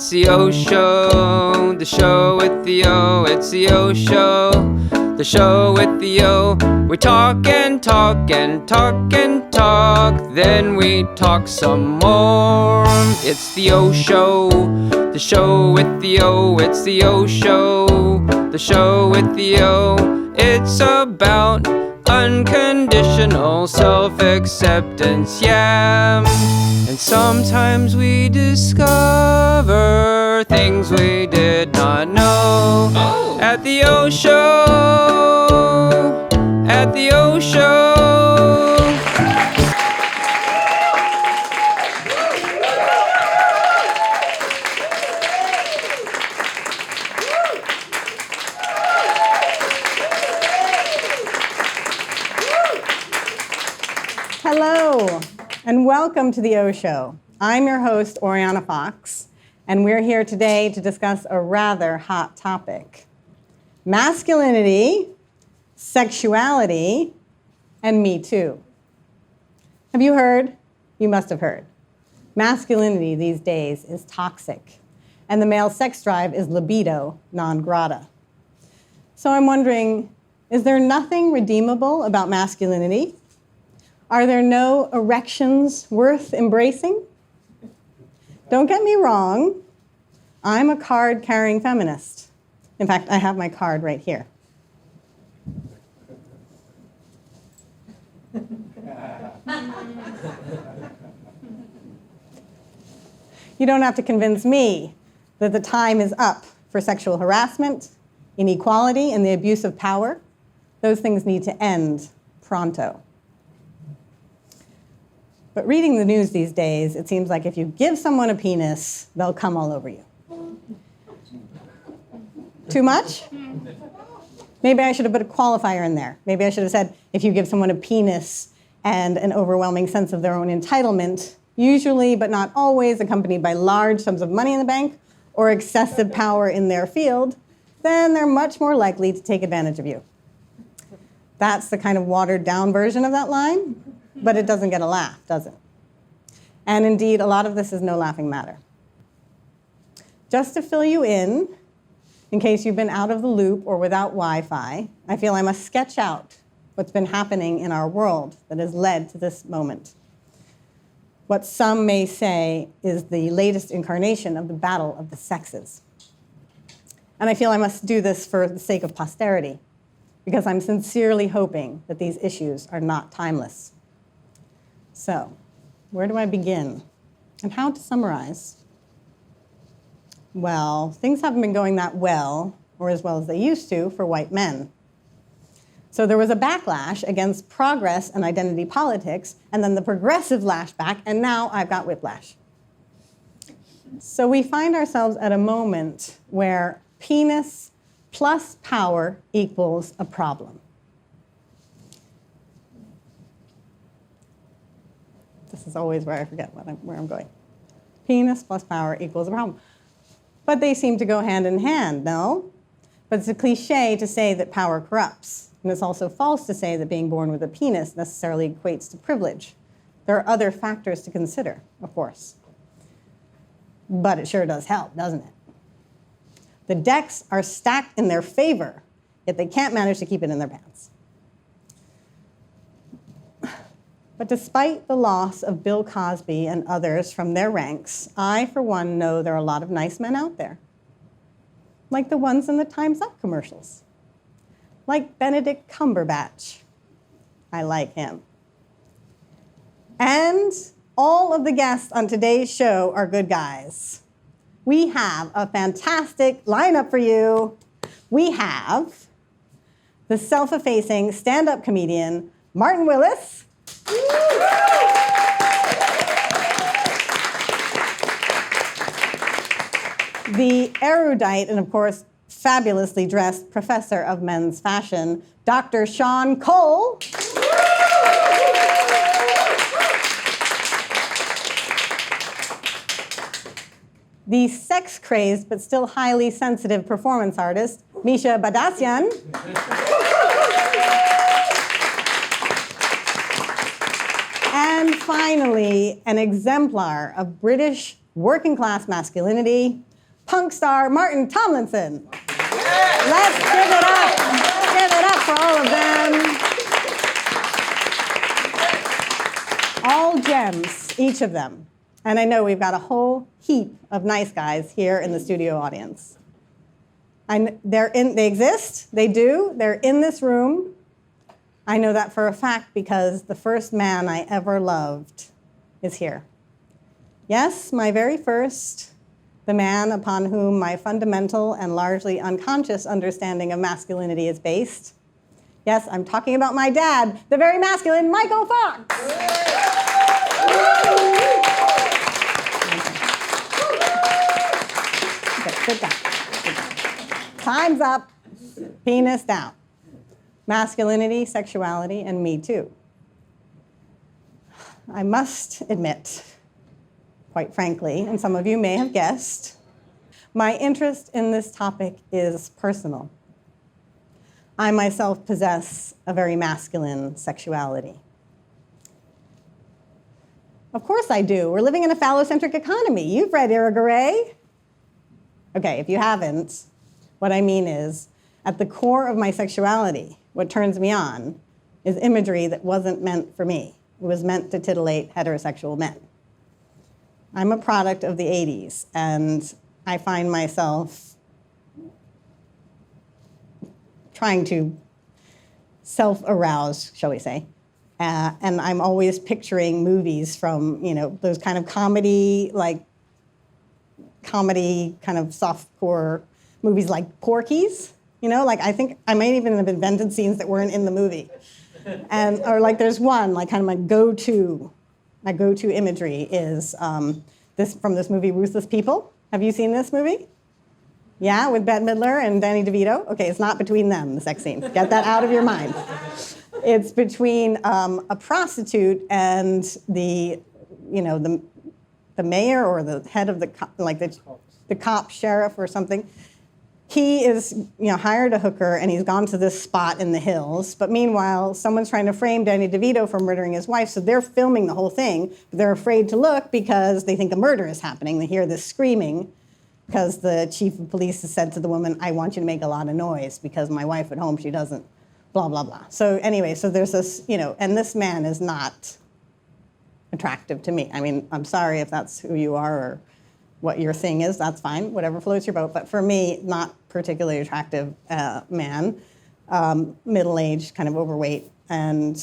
It's the O Show, the show with the O. It's the O Show, the show with the O. We talk and talk and talk and talk, then we talk some more. It's the O Show, the show with the O. It's the O Show, the show with the O. It's about unconditional self-acceptance, yeah. And sometimes we discover things we did not know. At the O Show, at the O Show. Hello, and welcome to the O Show. I'm your host, Oriana Fox, and we're here today to discuss a rather hot topic: masculinity, sexuality, and Me Too. Have you heard? You must have heard. Masculinity these days is toxic, and the male sex drive is libido non grata. So I'm wondering, is there nothing redeemable about masculinity? Are there no erections worth embracing? Don't get me wrong, I'm a card-carrying feminist. In fact, I have my card right here. You don't have to convince me that the time is up for sexual harassment, inequality, and the abuse of power. Those things need to end pronto. But reading the news these days, it seems like if you give someone a penis, they'll come all over you. Too much? Maybe I should have put a qualifier in there. Maybe I should have said, if you give someone a penis and an overwhelming sense of their own entitlement, usually but not always accompanied by large sums of money in the bank or excessive power in their field, then they're much more likely to take advantage of you. That's the kind of watered down version of that line. But it doesn't get a laugh, does it? And indeed, a lot of this is no laughing matter. Just to fill you in case you've been out of the loop or without Wi-Fi, I feel I must sketch out what's been happening in our world that has led to this moment. What some may say is the latest incarnation of the battle of the sexes. And I feel I must do this for the sake of posterity, because I'm sincerely hoping that these issues are not timeless. So, where do I begin? And how to summarize? Well, things haven't been going that well, or as well as they used to, for white men. So there was a backlash against progress and identity politics, and then the progressive lashback, and now I've got whiplash. So we find ourselves at a moment where penis plus power equals a problem. This is always where I forget where I'm going. Penis plus power equals a problem. But they seem to go hand in hand, no? But it's a cliche to say that power corrupts. And it's also false to say that being born with a penis necessarily equates to privilege. There are other factors to consider, of course. But it sure does help, doesn't it? The decks are stacked in their favor, yet they can't manage to keep it in their pants. But despite the loss of Bill Cosby and others from their ranks, I, for one, know there are a lot of nice men out there. Like the ones in the Time's Up commercials. Like Benedict Cumberbatch. I like him. And all of the guests on today's show are good guys. We have a fantastic lineup for you. We have the self-effacing stand-up comedian, Martin Willis. The erudite and, of course, fabulously dressed professor of men's fashion, Dr. Sean Cole. The sex-crazed but still highly sensitive performance artist, Misha Badassian. And finally, an exemplar of British working-class masculinity, punk star Martin Tomlinson. Let's give it up. Give it up for all of them. All gems, each of them. And I know we've got a whole heap of nice guys here in the studio audience. They exist, they do, they're in this room. I know that for a fact because the first man I ever loved is here. Yes, my very first, the man upon whom my fundamental and largely unconscious understanding of masculinity is based. Yes, I'm talking about my dad, the very masculine Michael Fox. Okay, sit down. Time's up. Penis down. Masculinity, sexuality, and me too. I must admit, quite frankly, and some of you may have guessed, my interest in this topic is personal. I myself possess a very masculine sexuality. Of course I do. We're living in a phallocentric economy. You've read Irigaray. Okay, if you haven't, what I mean is, at the core of my sexuality, what turns me on is imagery that wasn't meant for me. It was meant to titillate heterosexual men. I'm a product of the 80s, and I find myself trying to self-arouse, shall we say. And I'm always picturing movies from, those kind of comedy kind of softcore movies like Porky's. I think I might even have invented scenes that weren't in the movie. Or there's one, kind of my go-to imagery is this from this movie, Ruthless People. Have you seen this movie? Yeah, with Bette Midler and Danny DeVito? Okay, it's not between them, the sex scene. Get that out of your mind. It's between a prostitute and the mayor or the head of the cop sheriff or something. He is, hired a hooker and he's gone to this spot in the hills. But meanwhile, someone's trying to frame Danny DeVito for murdering his wife. So they're filming the whole thing. But they're afraid to look because they think a murder is happening. They hear this screaming because the chief of police has said to the woman, I want you to make a lot of noise because my wife at home, she doesn't, blah, blah, blah. So anyway, so there's this, and this man is not attractive to me. I mean, I'm sorry if that's who you are or what your thing is, that's fine, whatever floats your boat. But for me, not particularly attractive man, middle-aged, kind of overweight, and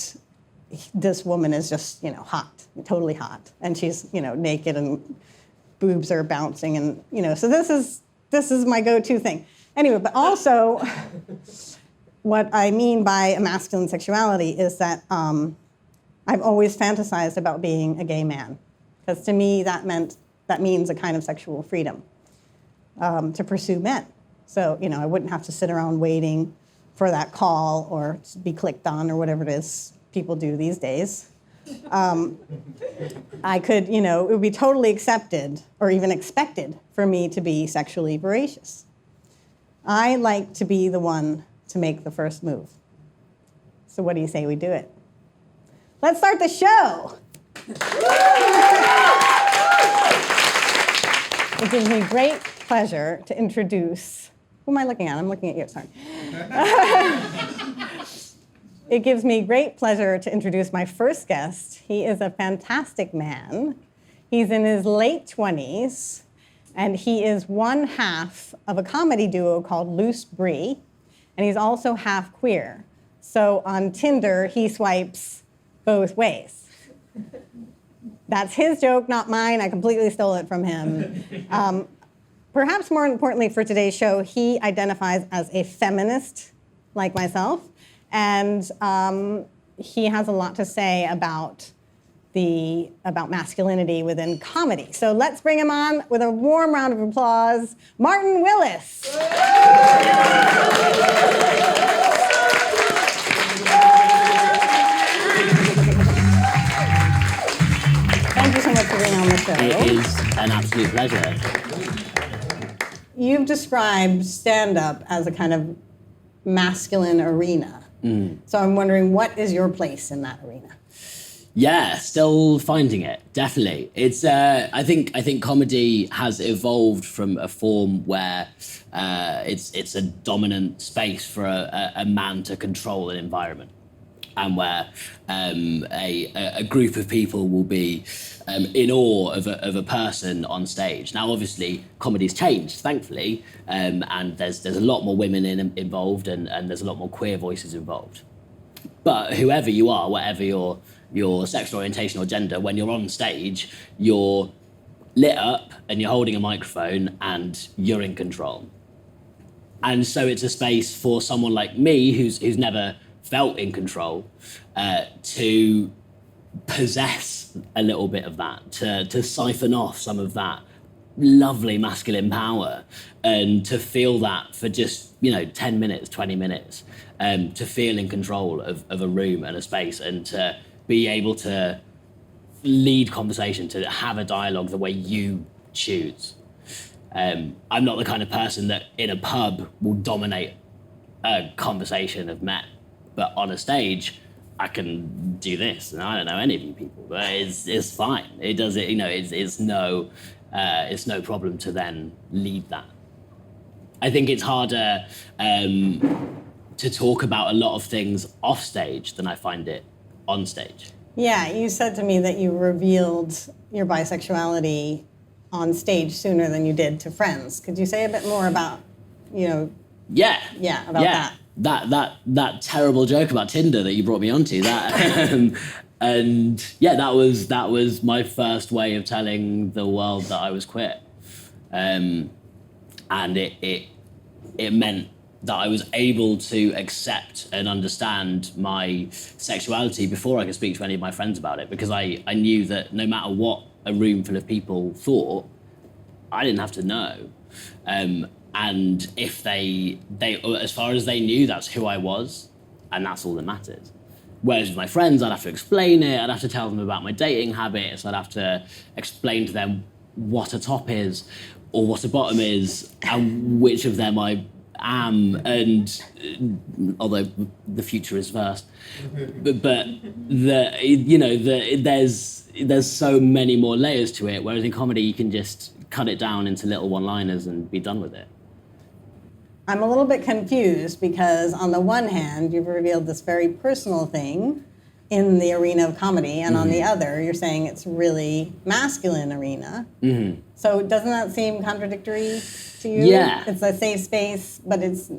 this woman is just, hot, totally hot. And she's, naked and boobs are bouncing and, so this is my go-to thing. Anyway, but also what I mean by a masculine sexuality is that I've always fantasized about being a gay man. Because to me, that means a kind of sexual freedom to pursue men. So, I wouldn't have to sit around waiting for that call or be clicked on or whatever it is people do these days. I could, it would be totally accepted or even expected for me to be sexually voracious. I like to be the one to make the first move. So what do you say we do it? Let's start the show. It gives me great pleasure to introduce, who am I looking at? I'm looking at you, sorry. It gives me great pleasure to introduce my first guest. He is a fantastic man. He's in his late 20s, and he is one half of a comedy duo called Loose Brie, and he's also half queer. So on Tinder, he swipes both ways. That's his joke, not mine. I completely stole it from him. Perhaps more importantly for today's show, he identifies as a feminist like myself, and he has a lot to say about masculinity within comedy. So let's bring him on with a warm round of applause, Martin Willis. Thank you so much for being on the show. It is an absolute pleasure. You've described stand-up as a kind of masculine arena. So I'm wondering, what is your place in that arena? Yeah, still finding it. Definitely, it's. I think comedy has evolved from a form where it's a dominant space for a man to control an environment, and where a group of people will be in awe of a person on stage. Now, obviously, comedy's changed, thankfully, and there's a lot more women involved, and there's a lot more queer voices involved. But whoever you are, whatever your sexual orientation or gender, when you're on stage, you're lit up and you're holding a microphone and you're in control. And so it's a space for someone like me who's never felt in control to possess a little bit of that, to siphon off some of that lovely masculine power, and to feel that for just 10 minutes, 20 minutes, to feel in control of a room and a space, and to be able to lead conversation, to have a dialogue the way you choose. I'm not the kind of person that in a pub will dominate a conversation of men, but on a stage, I can do this, and I don't know any of you people, but it's fine. It does it, it's no problem to then lead that. I think it's harder to talk about a lot of things off stage than I find it on stage. Yeah, you said to me that you revealed your bisexuality on stage sooner than you did to friends. Could you say a bit more about, Yeah, about that? That terrible joke about Tinder that you brought me onto, that and yeah, that was my first way of telling the world that I was queer, and it meant that I was able to accept and understand my sexuality before I could speak to any of my friends about it, because I knew that no matter what a room full of people thought, I didn't have to know. And if they as far as they knew, that's who I was, and that's all that matters. Whereas with my friends, I'd have to explain it, I'd have to tell them about my dating habits, I'd have to explain to them what a top is, or what a bottom is, and which of them I am, and although the future is first, but there's so many more layers to it, whereas in comedy you can just cut it down into little one-liners and be done with it. I'm a little bit confused because on the one hand, you've revealed this very personal thing in the arena of comedy, and on the other, you're saying it's really masculine arena. Mm-hmm. So doesn't that seem contradictory to you? Yeah. It's a safe space, but it's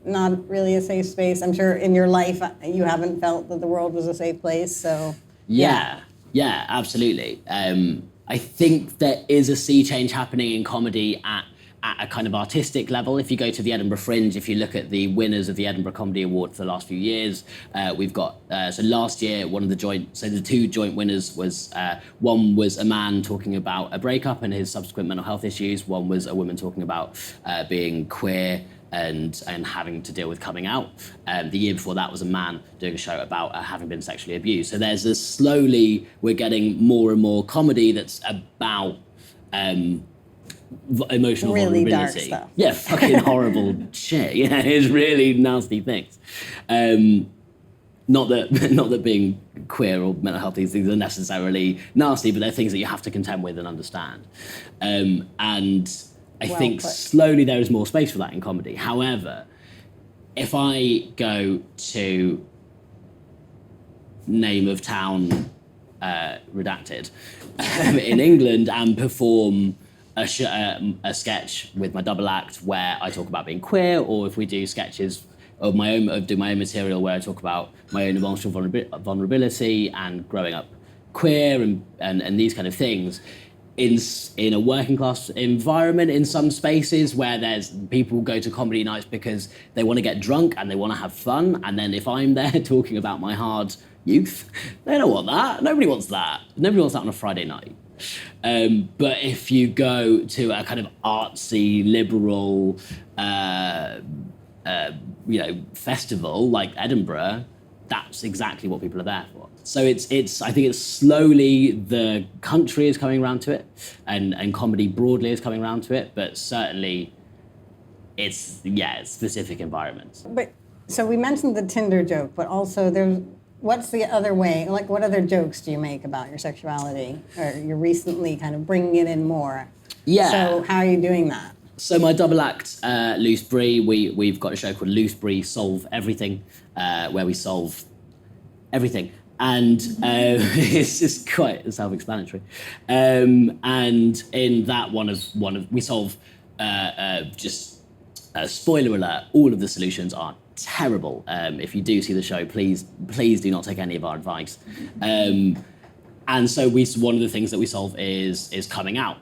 not really a safe space. I'm sure in your life you haven't felt that the world was a safe place, so... Yeah, absolutely. I think there is a sea change happening in comedy at a kind of artistic level. If you go to the Edinburgh Fringe, if you look at the winners of the Edinburgh Comedy Award for the last few years, we've got, so last year, the two joint winners was, one was a man talking about a breakup and his subsequent mental health issues, one was a woman talking about being queer and having to deal with coming out. The year before that was a man doing a show about having been sexually abused. So there's this slowly, we're getting more and more comedy that's about emotional really vulnerability. Dark stuff. Yeah, fucking horrible shit. Yeah, it's really nasty things. Not that being queer or mental health, these things are necessarily nasty, but they're things that you have to contend with and understand. And I think slowly there is more space for that in comedy. However, if I go to name of town redacted in England and perform a sketch with my double act where I talk about being queer, or if we do sketches of my own material where I talk about my own emotional vulnerability and growing up queer and these kind of things, in a working class environment, in some spaces where there's people go to comedy nights because they want to get drunk and they want to have fun, and then if I'm there talking about my hard youth, they don't want that. Nobody wants that. Nobody wants that on a Friday night. But if you go to a kind of artsy, liberal, festival like Edinburgh, that's exactly what people are there for. So I think it's slowly the country is coming around to it, and comedy broadly is coming around to it, but certainly it's specific environments. But so we mentioned the Tinder joke, but also there's what's the other way? Like, what other jokes do you make about your sexuality? Or you're recently kind of bringing it in more. Yeah. So how are you doing that? So my double act, Loose Brie, we've got a show called Loose Brie Solve Everything, where we solve everything. And it's just quite self-explanatory. And in that one of we solve just spoiler alert, all of the solutions are terrible. If you do see the show, please do not take any of our advice. And so one of the things that we solve is coming out.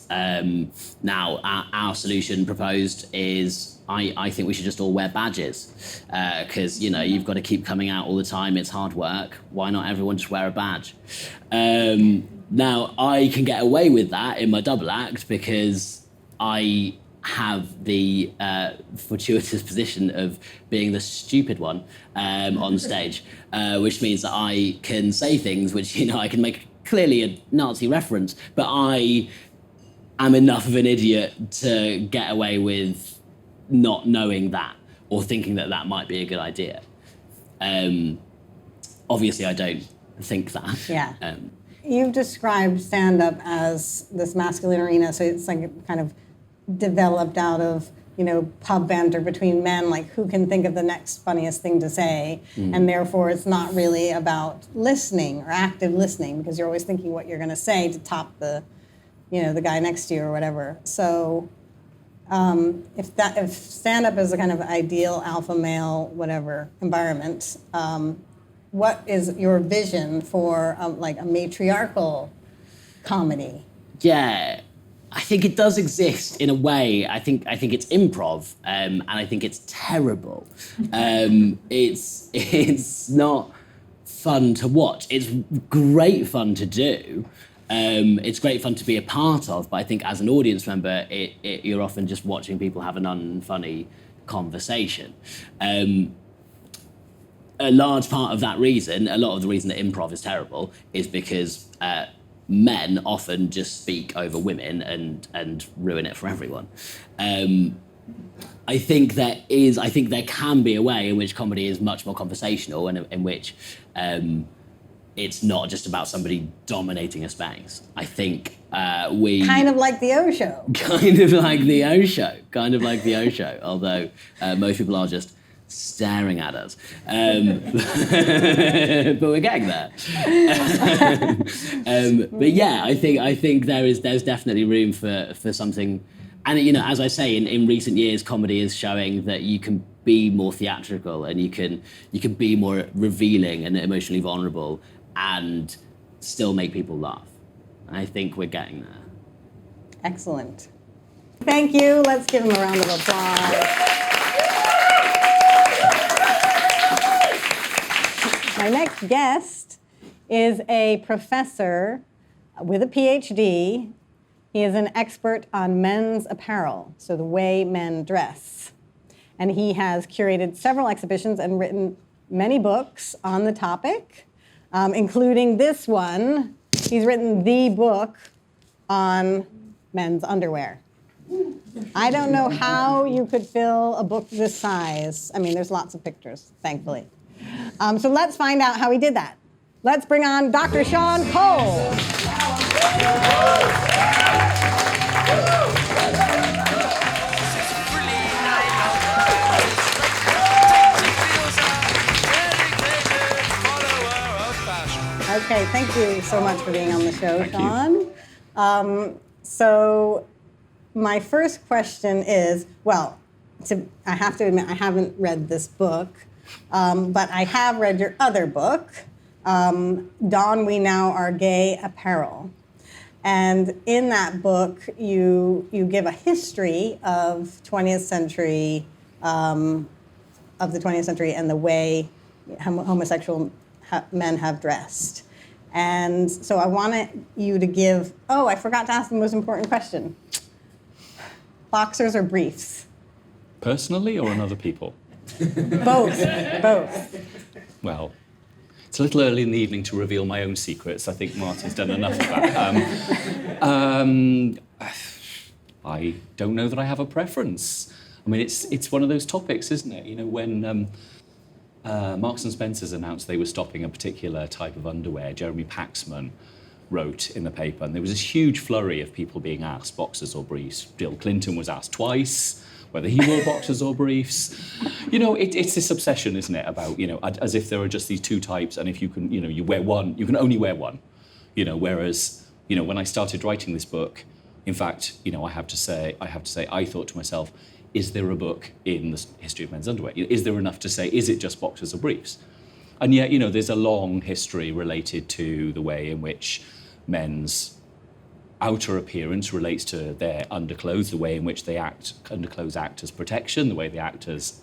Now, our solution proposed is I think we should just all wear badges because, you've got to keep coming out all the time. It's hard work. Why not everyone just wear a badge? Now, I can get away with that in my double act because I have the fortuitous position of being the stupid one on stage, which means that I can say things which, I can make clearly a Nazi reference, but I am enough of an idiot to get away with not knowing that or thinking that that might be a good idea. Obviously, I don't think that. Yeah. You've described stand-up as this masculine arena, so it's like kind of developed out of, pub banter between men, like who can think of the next funniest thing to say, and therefore it's not really about listening or active listening because you're always thinking what you're going to say to top the the guy next to you or whatever. So if stand-up is a kind of ideal alpha male, whatever, environment, what is your vision for like a matriarchal comedy? Yeah, I think it does exist in a way. I think it's improv, and I think it's terrible. It's not fun to watch. It's great fun to do. It's great fun to be a part of, but I think as an audience member, you're often just watching people have an unfunny conversation. A large part of that reason, a lot of the reason that improv is terrible, is because men often just speak over women and ruin it for everyone. I think there can be a way in which comedy is much more conversational and in which it's not just about somebody dominating a space. I think we... Kind of like the O Show. Kind of like the O Show, although most people are just staring at us. But we're getting there. But yeah, I think there's definitely room for something. And as I say, in recent years, comedy is showing that you can be more theatrical and you can be more revealing and emotionally vulnerable and still make people laugh. I think we're getting there. Excellent. Thank you. Let's give him a round of applause. My next guest is a professor with a PhD. He is an expert on men's apparel, so the way men dress. And he has curated several exhibitions and written many books on the topic, including this one. He's written the book on men's underwear. I don't know how you could fill a book this size. I mean, there's lots of pictures, thankfully. So let's find out how he did that. Let's bring on Dr. Sean Cole. Okay, thank you so much for being on the show, Sean. So my first question is, well, I have to admit I haven't read this book, but I have read your other book, Dawn We Now Are Gay Apparel. And in that book, you give a history of 20th century, of the 20th century and the way homosexual men have dressed. And so I wanted you to give, I forgot to ask the most important question. Boxers or briefs? Personally or on other people? Both. Well, it's a little early in the evening to reveal my own secrets. I think Marty's done enough of that. I don't know that I have a preference. I mean, it's one of those topics, isn't it? When Marks and Spencer's announced they were stopping a particular type of underwear. Jeremy Paxman wrote in the paper, and there was this huge flurry of people being asked, boxers or briefs. Bill Clinton was asked twice whether he wore boxers or briefs. You know, it's this obsession, isn't it, about, you know, as if there are just these two types, and if you can, you know, you wear one, you can only wear one. You know, whereas, you know, when I started writing this book, in fact, you know, I have to say, I thought to myself, is there a book in the history of men's underwear? Is there enough to say, is it just boxers or briefs? And yet, you know, there's a long history related to the way in which men's outer appearance relates to their underclothes, the way in which they act, underclothes act as protection, the way they act as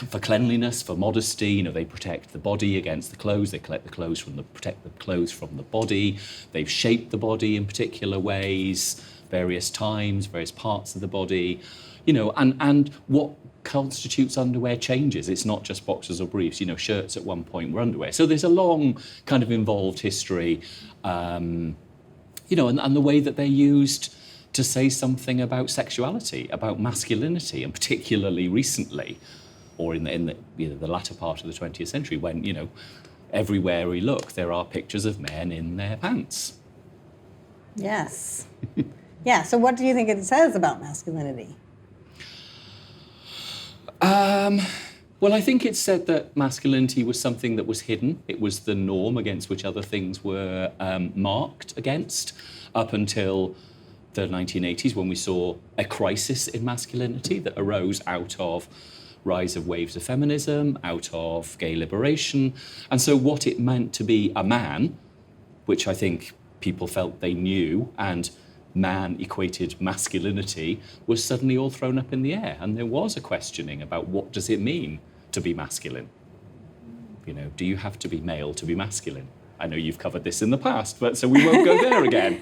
for cleanliness, for modesty. You know, they protect the body against the clothes. They protect the clothes from the body. They've shaped the body in particular ways, various times, various parts of the body. You know, and what constitutes underwear changes. It's not just boxers or briefs. You know, shirts at one point were underwear. So there's a long kind of involved history, you know, and the way that they're used to say something about sexuality, about masculinity, and particularly recently, or in the you know, the latter part of the 20th century, when, you know, everywhere we look, there are pictures of men in their pants. Yes. Yeah, so what do you think it says about masculinity? Well, I think it said that masculinity was something that was hidden. It was the norm against which other things were marked against, up until the 1980s, when we saw a crisis in masculinity that arose out of rise of waves of feminism, out of gay liberation. And so what it meant to be a man, which I think people felt they knew, and man equated masculinity, was suddenly all thrown up in the air. And there was a questioning about, what does it mean to be masculine? You know, do you have to be male to be masculine? I know you've covered this in the past, but so we won't go there again.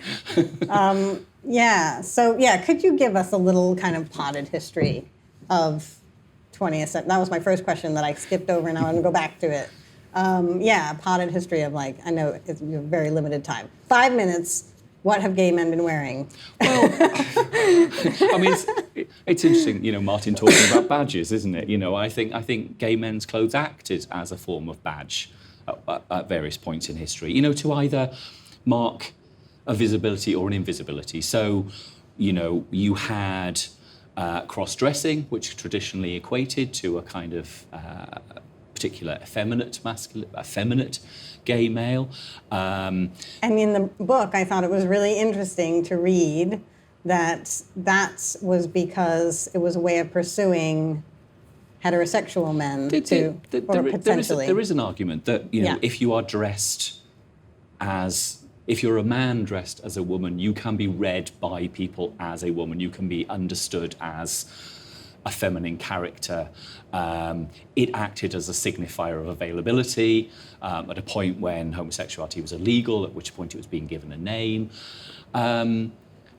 Yeah, so yeah, could you give us a little kind of potted history of 20th century? That was my first question that I skipped over, and now I'm gonna go back to it. Yeah, potted history of, like, I know it's a very limited time. 5 minutes. What have gay men been wearing? Well, I mean, it's interesting, you know, Martin talking about badges, isn't it? You know, I think gay men's clothes acted as a form of badge at various points in history, you know, to either mark a visibility or an invisibility. So, you know, you had cross-dressing, which traditionally equated to a kind of particular effeminate gay male. And in the book, I thought it was really interesting to read that was because it was a way of pursuing heterosexual men potentially. There is an argument that, you know, Yeah. if you are if you're a man dressed as a woman, you can be read by people as a woman. You can be understood as a feminine character. It acted as a signifier of availability at a point when homosexuality was illegal, at which point it was being given a name. And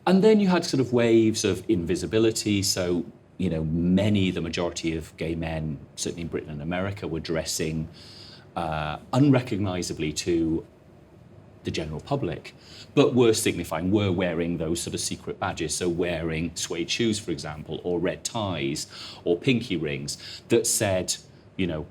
then you had sort of waves of invisibility. So, you know, the majority of gay men, certainly in Britain and America, were dressing unrecognisably to the general public, but were wearing those sort of secret badges. So wearing suede shoes, for example, or red ties, or pinky rings that said, you know,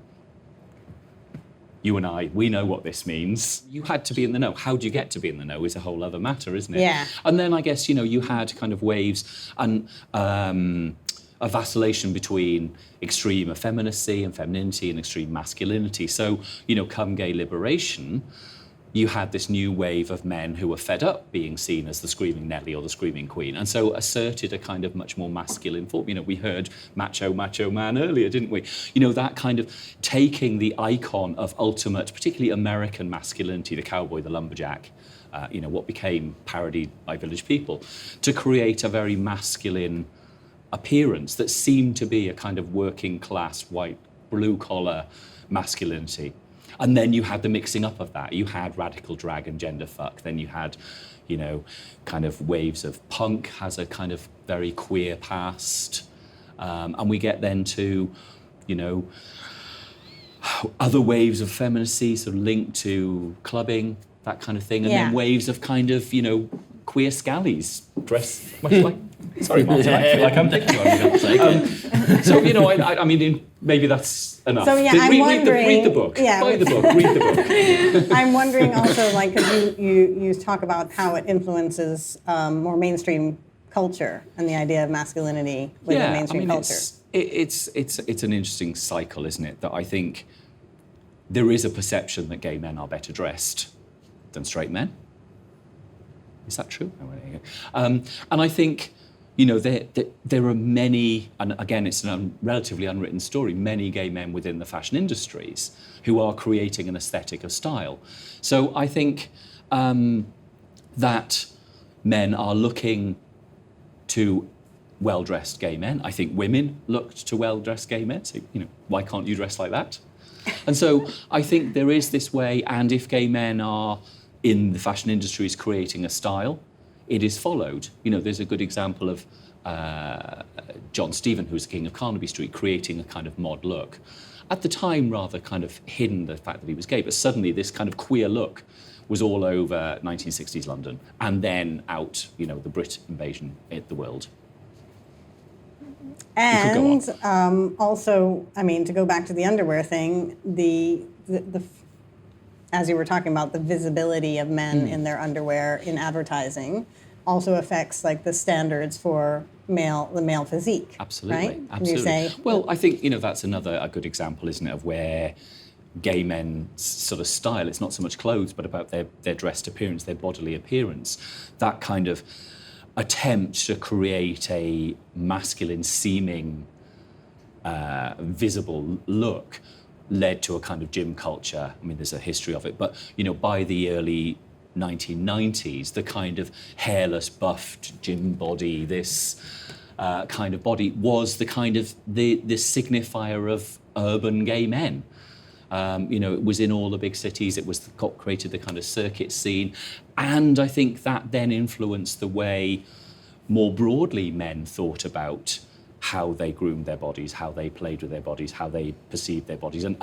you and I, we know what this means. You had to be in the know. How do you get to be in the know is a whole other matter, isn't it? Yeah. And then I guess, you know, you had kind of waves and a vacillation between extreme effeminacy and femininity and extreme masculinity. So, you know, come gay liberation, you had this new wave of men who were fed up being seen as the screaming Nelly or the screaming Queen, and so asserted a kind of much more masculine form. You know, we heard macho man earlier, didn't we? You know, that kind of taking the icon of ultimate, particularly American masculinity, the cowboy, the lumberjack, you know, what became parodied by Village People, to create a very masculine appearance that seemed to be a kind of working class, white, blue collar masculinity. And then you had the mixing up of that. You had radical drag and gender fuck. Then you had, you know, kind of waves of punk has a kind of very queer past. And we get then to, you know, other waves of femininity sort of linked to clubbing, that kind of thing. And then waves of kind of, you know, queer scallies dressed much like... Sorry, Martin, I feel like I'm picking on you. So, I mean, maybe that's enough. So, yeah, I'm read the wondering- book. yeah. Buy the book. Read the book. I'm wondering also, like, because you talk about how it influences more mainstream culture and the idea of masculinity within mainstream culture. It's an interesting cycle, isn't it? That I think there is a perception that gay men are better dressed than straight men. Is that true? And I think, there are many, and again, it's a relatively unwritten story, many gay men within the fashion industries who are creating an aesthetic of style. So I think that men are looking to well-dressed gay men. I think women looked to well-dressed gay men. So, why can't you dress like that? And so I think there is this way, and if gay men are in the fashion industries creating a style, it is followed. There's a good example of John Stephen, who's the king of Carnaby Street, creating a kind of mod look. At the time, rather kind of hidden the fact that he was gay, but suddenly this kind of queer look was all over 1960s London, and then out, the Brit invasion hit the world. And also, I mean, to go back to the underwear thing, the as you were talking about, the visibility of men in their underwear in advertising also affects like the standards for the male physique. Absolutely, right? absolutely. You say, well, I think that's a good example, isn't it, of where gay men's sort of style, it's not so much clothes, but about their dressed appearance, their bodily appearance. That kind of attempt to create a masculine seeming visible look led to a kind of gym culture. I mean, there's a history of it, but by the early 1990s, the kind of hairless, buffed gym body, this kind of body was the kind of the signifier of urban gay men. It was in all the big cities. It was created the kind of circuit scene, and I think that then influenced the way, more broadly, men thought about how they groomed their bodies, how they played with their bodies, how they perceived their bodies, and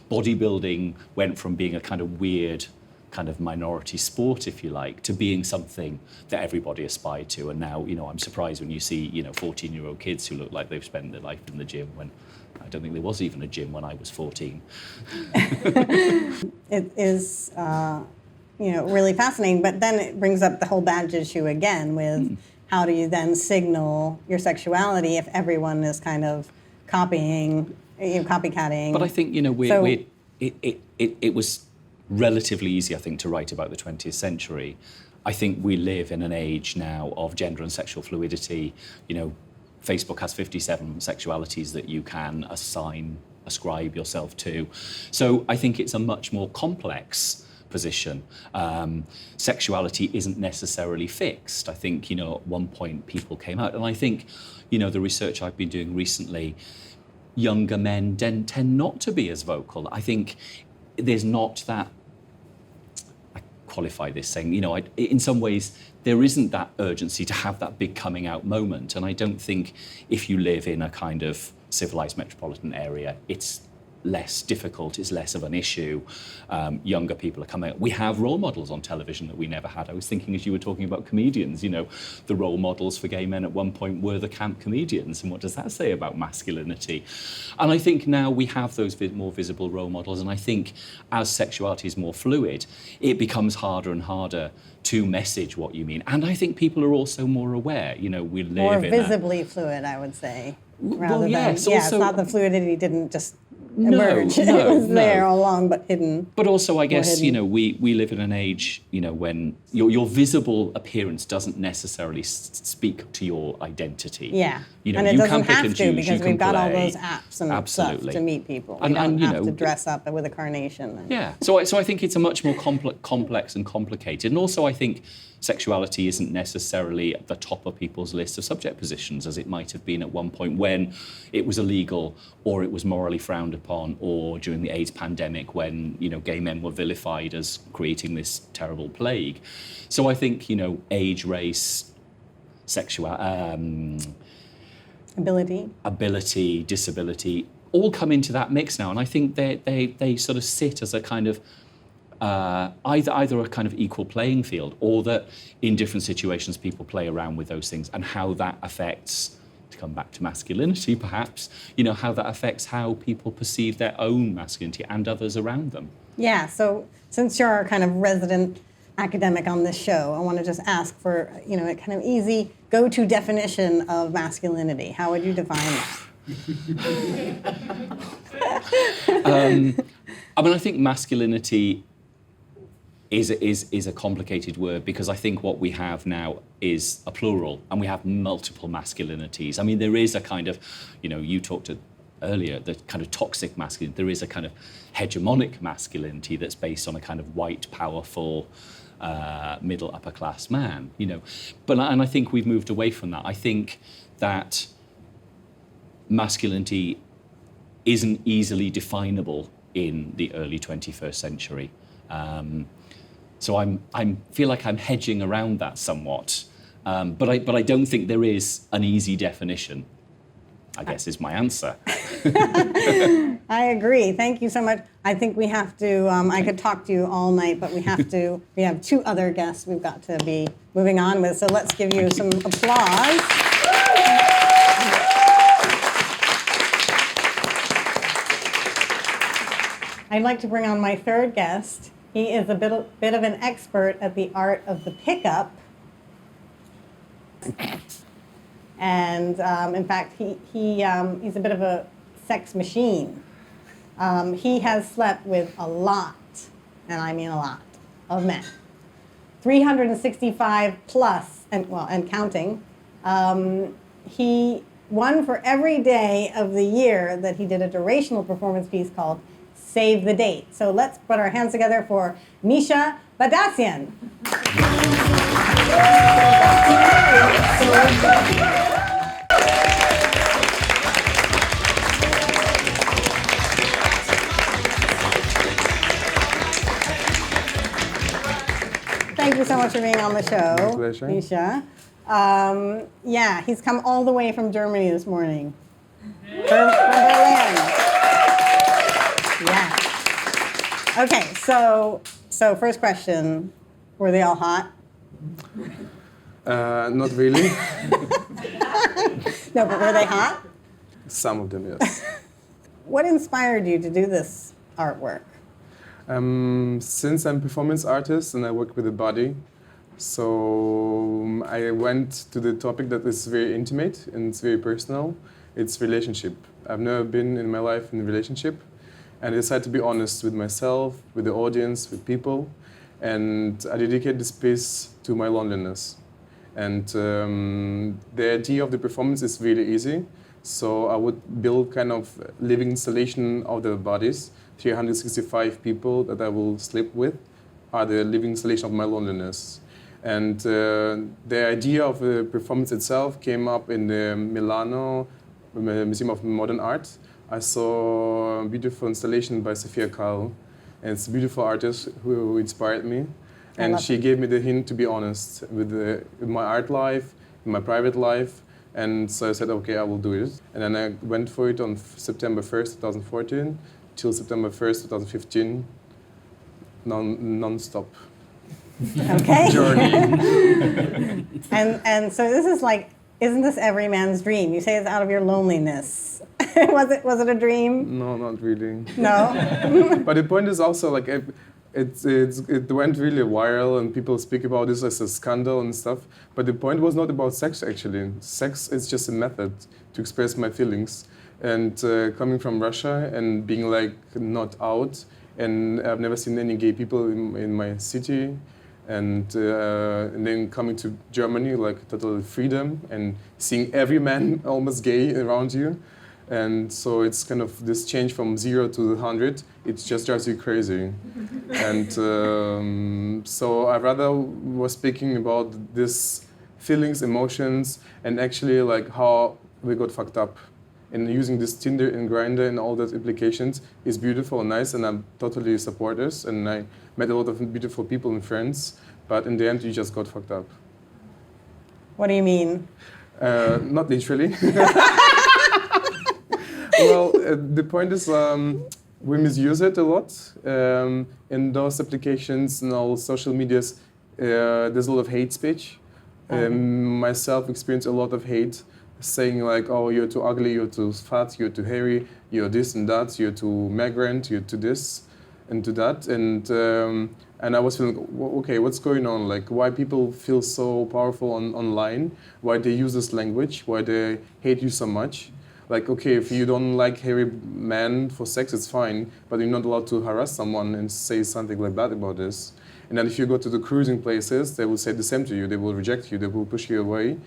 bodybuilding went from being a kind of weird, kind of minority sport, if you like, to being something that everybody aspired to. And now, I'm surprised when you see, 14-year-old kids who look like they've spent their life in the gym when I don't think there was even a gym when I was 14. it is, really fascinating. But then it brings up the whole badge issue again with how do you then signal your sexuality if everyone is kind of copycatting? But I think, it was relatively easy, I think, to write about the 20th century. I think we live in an age now of gender and sexual fluidity. Facebook has 57 sexualities that you can ascribe yourself to. So I think it's a much more complex position. Sexuality isn't necessarily fixed. I think, at one point people came out, and I think, the research I've been doing recently, younger men tend not to be as vocal. I think there's not that, I qualify this saying, in some ways, there isn't that urgency to have that big coming out moment. And I don't think if you live in a kind of civilized metropolitan area, it's less difficult, it's less of an issue. Younger people are coming out. We have role models on television that we never had. I was thinking as you were talking about comedians, the role models for gay men at one point were the camp comedians. And what does that say about masculinity? And I think now we have those more visible role models. And I think as sexuality is more fluid, it becomes harder and harder to message what you mean. And I think people are also more aware. We live more in visibly fluid, I would say. Rather yes, than, also, it's not the fluidity didn't just No, emerge. no, It was there no. all along, but hidden. But also, I guess, hidden. we live in an age, when your visible appearance doesn't necessarily speak to your identity. Yeah, You and it you doesn't can pick have and to choose, because you we've can got all play. those apps and Absolutely. stuff to meet people. We And- don't and, you have know, to dress up with a carnation. Yeah, so I think it's a much more complex and complicated. And also I think sexuality isn't necessarily at the top of people's list of subject positions as it might have been at one point when it was illegal or it was morally frowned upon, or during the AIDS pandemic when, gay men were vilified as creating this terrible plague. So I think, age, race, ability, disability, all come into that mix now. And I think they sort of sit as a kind of either a kind of equal playing field, or that in different situations people play around with those things and how that affects to come back to masculinity, perhaps, how that affects how people perceive their own masculinity and others around them. Yeah, so since you're our kind of resident academic on this show, I want to just ask for, a kind of easy go-to definition of masculinity. How would you define that? I think masculinity is a complicated word, because I think what we have now is a plural, and we have multiple masculinities. I mean, there is a kind of, you talked earlier, the kind of toxic masculinity. There is a kind of hegemonic masculinity that's based on a kind of white, powerful, middle upper class man, and I think we've moved away from that. I think that masculinity isn't easily definable in the early 21st century. So I feel like I'm hedging around that somewhat, but I don't think there is an easy definition, I guess, is my answer. I agree. Thank you so much. I think we have to, I could talk to you all night, but we have 2 other guests we've got to be moving on with, so let's give you some applause. I'd like to bring on my third guest. He is a bit of an expert at the art of the pickup. And in fact, he's a bit of a sex machine. He has slept with a lot, and I mean a lot, of men. 365 plus, and counting. He won for every day of the year that he did a durational performance piece called Save the Date. So let's put our hands together for Misha Badassian. Thank you so much for being on the show, My pleasure. Misha. Yeah, he's come all the way from Germany this morning. From Berlin. Yeah. Okay, so first question, were they all hot? Not really. No, but were they hot? Some of them, yes. What inspired you to do this artwork? Since I'm a performance artist and I work with the body, so I went to the topic that is very intimate and it's very personal. It's relationship. I've never been in my life in a relationship, and I decided to be honest with myself, with the audience, with people, and I dedicate this piece to my loneliness. And the idea of the performance is really easy. So I would build kind of living installation of the bodies. 365 people that I will sleep with are the living installation of my loneliness. And the idea of the performance itself came up in the Milano Museum of Modern Art. I saw a beautiful installation by Sophia Kahl, and it's a beautiful artist who inspired me. And she gave me the hint to be honest with my art life, in my private life. And so I said, okay, I will do it. And then I went for it on September 1st, 2014, till September 1st, 2015, non-stop. Okay. Journey. And so this is like, isn't this every man's dream? You say it's out of your loneliness. Was it a dream? No, not really. No? But the point is also like it went really viral and people speak about this as a scandal and stuff. But the point was not about sex actually. Sex is just a method to express my feelings. And coming from Russia and being like not out, and I've never seen any gay people in my city. And then coming to Germany, like total freedom and seeing every man almost gay around you. And so it's kind of this change from 0 to 100, it just drives you crazy. And so I rather was speaking about this feelings, emotions, and actually like how we got fucked up. And using this Tinder and Grindr and all those implications is beautiful and nice, and I totally support this. And I met a lot of beautiful people and friends, but in the end, you just got fucked up. What do you mean? Not literally. Well, the point is we misuse it a lot. In those applications and all social medias, there's a lot of hate speech. Myself experienced a lot of hate saying like, oh, you're too ugly, you're too fat, you're too hairy, you're this and that, you're too migrant, you're too this and to that. And I was feeling, okay, what's going on? Like, why people feel so powerful online? Why they use this language? Why they hate you so much? Like, okay, if you don't like hairy men for sex, it's fine, but you're not allowed to harass someone and say something like that about this. And then if you go to the cruising places, they will say the same to you. They will reject you. They will push you away.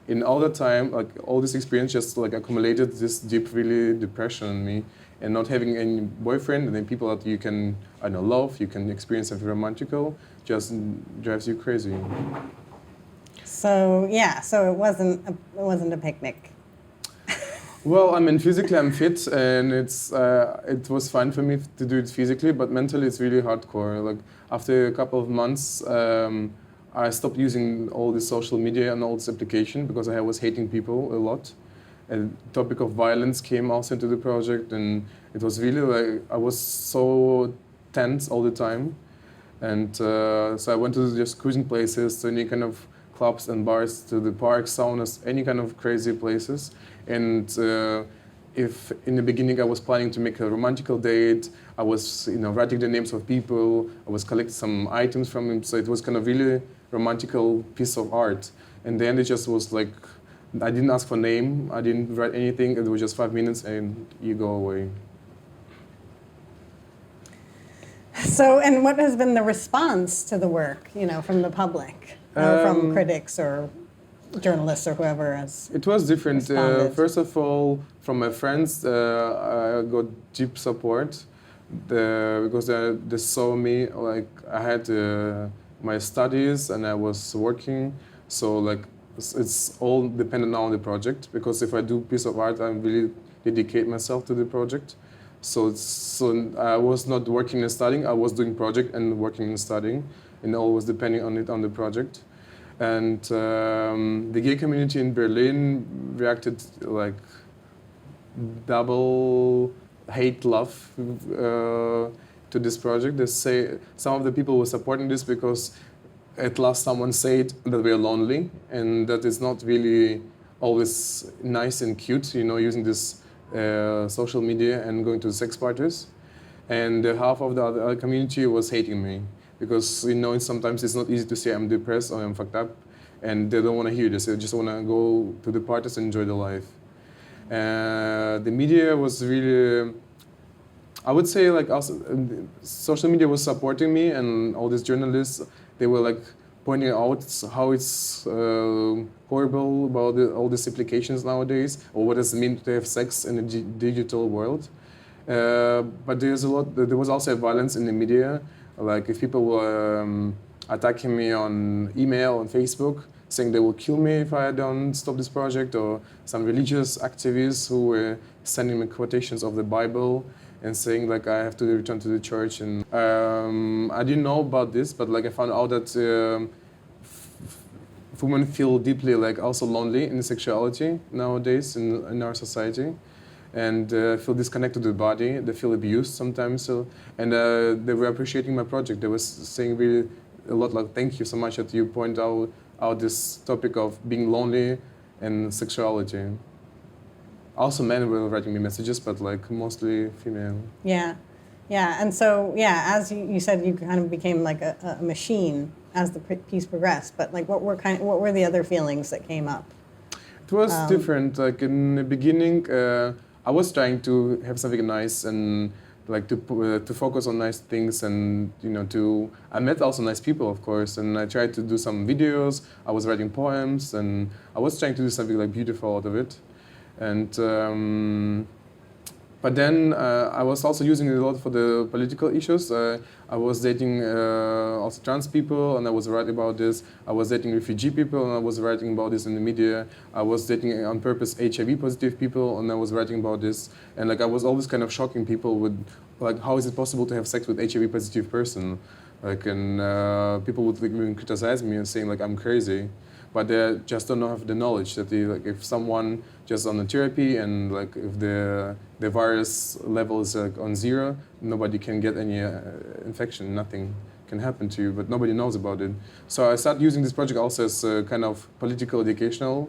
In all the time, like all this experience just like accumulated this deep, really depression in me. And not having any boyfriend and then people that you can, I don't know, love, you can experience something romantical, just drives you crazy. So yeah, so it wasn't a picnic. Well, I mean, physically I'm fit, and it was fine for me to do it physically, but mentally it's really hardcore. Like after a couple of months, I stopped using all this social media and all this application because I was hating people a lot. And the topic of violence came also into the project, and it was really like I was so tense all the time, and so I went to just cruising places, to any kind of clubs and bars, to the parks, saunas, any kind of crazy places. And if in the beginning I was planning to make a romantical date, I was writing the names of people, I was collecting some items from them, so it was kind of really romantical piece of art. And then it just was like, I didn't ask for name, I didn't write anything, it was just 5 minutes and you go away. So, and what has been the response to the work, from the public, or from critics or journalists or whoever has It was different. responded? First of all, from my friends, I got deep support because they saw me, like I had my studies and I was working, so like it's all dependent on the project, because if I do piece of art, I really dedicate myself to the project. So I was not working and studying, I was doing project and working and studying, and all was depending on the project. And the gay community in Berlin reacted like double hate love to this project. They say some of the people were supporting this because at last someone said that we are lonely, and that is not really always nice and cute, using this social media and going to sex parties. And half of the other community was hating me because sometimes it's not easy to say I'm depressed or I'm fucked up, and they don't want to hear this. They just want to go to the parties and enjoy the life. The media was really, I would say, like also, social media was supporting me, and all these journalists, they were like pointing out how it's horrible about all these applications nowadays, or what does it mean to have sex in a digital world. But there was also violence in the media. Like if people were attacking me on email and Facebook, saying they will kill me if I don't stop this project, or some religious activists who were sending me quotations of the Bible and saying like I have to return to the church. And I didn't know about this, but like I found out that women feel deeply like also lonely in sexuality nowadays in our society. And feel disconnected to the body. They feel abused sometimes. And they were appreciating my project. They were saying really a lot like, thank you so much that you point out this topic of being lonely and sexuality. Also men were writing me messages, but like mostly female. Yeah. And so, as you said, you kind of became like a machine as the piece progressed. But like, what were the other feelings that came up? It was different. Like in the beginning, I was trying to have something nice and like to focus on nice things, and I met also nice people, of course, and I tried to do some videos. I was writing poems, and I was trying to do something like beautiful out of it. And but then I was also using it a lot for the political issues. I was dating also trans people, and I was writing about this. I was dating refugee people, and I was writing about this in the media. I was dating on purpose HIV positive people, and I was writing about this. And like I was always kind of shocking people with like, how is it possible to have sex with HIV positive person? Like, and people would like, even criticize me and saying like I'm crazy. But they just don't have the knowledge that like if someone just on the therapy and like if the virus level is like on 0, nobody can get any infection, nothing can happen to you, but nobody knows about it. So I started using this project also as a kind of political educational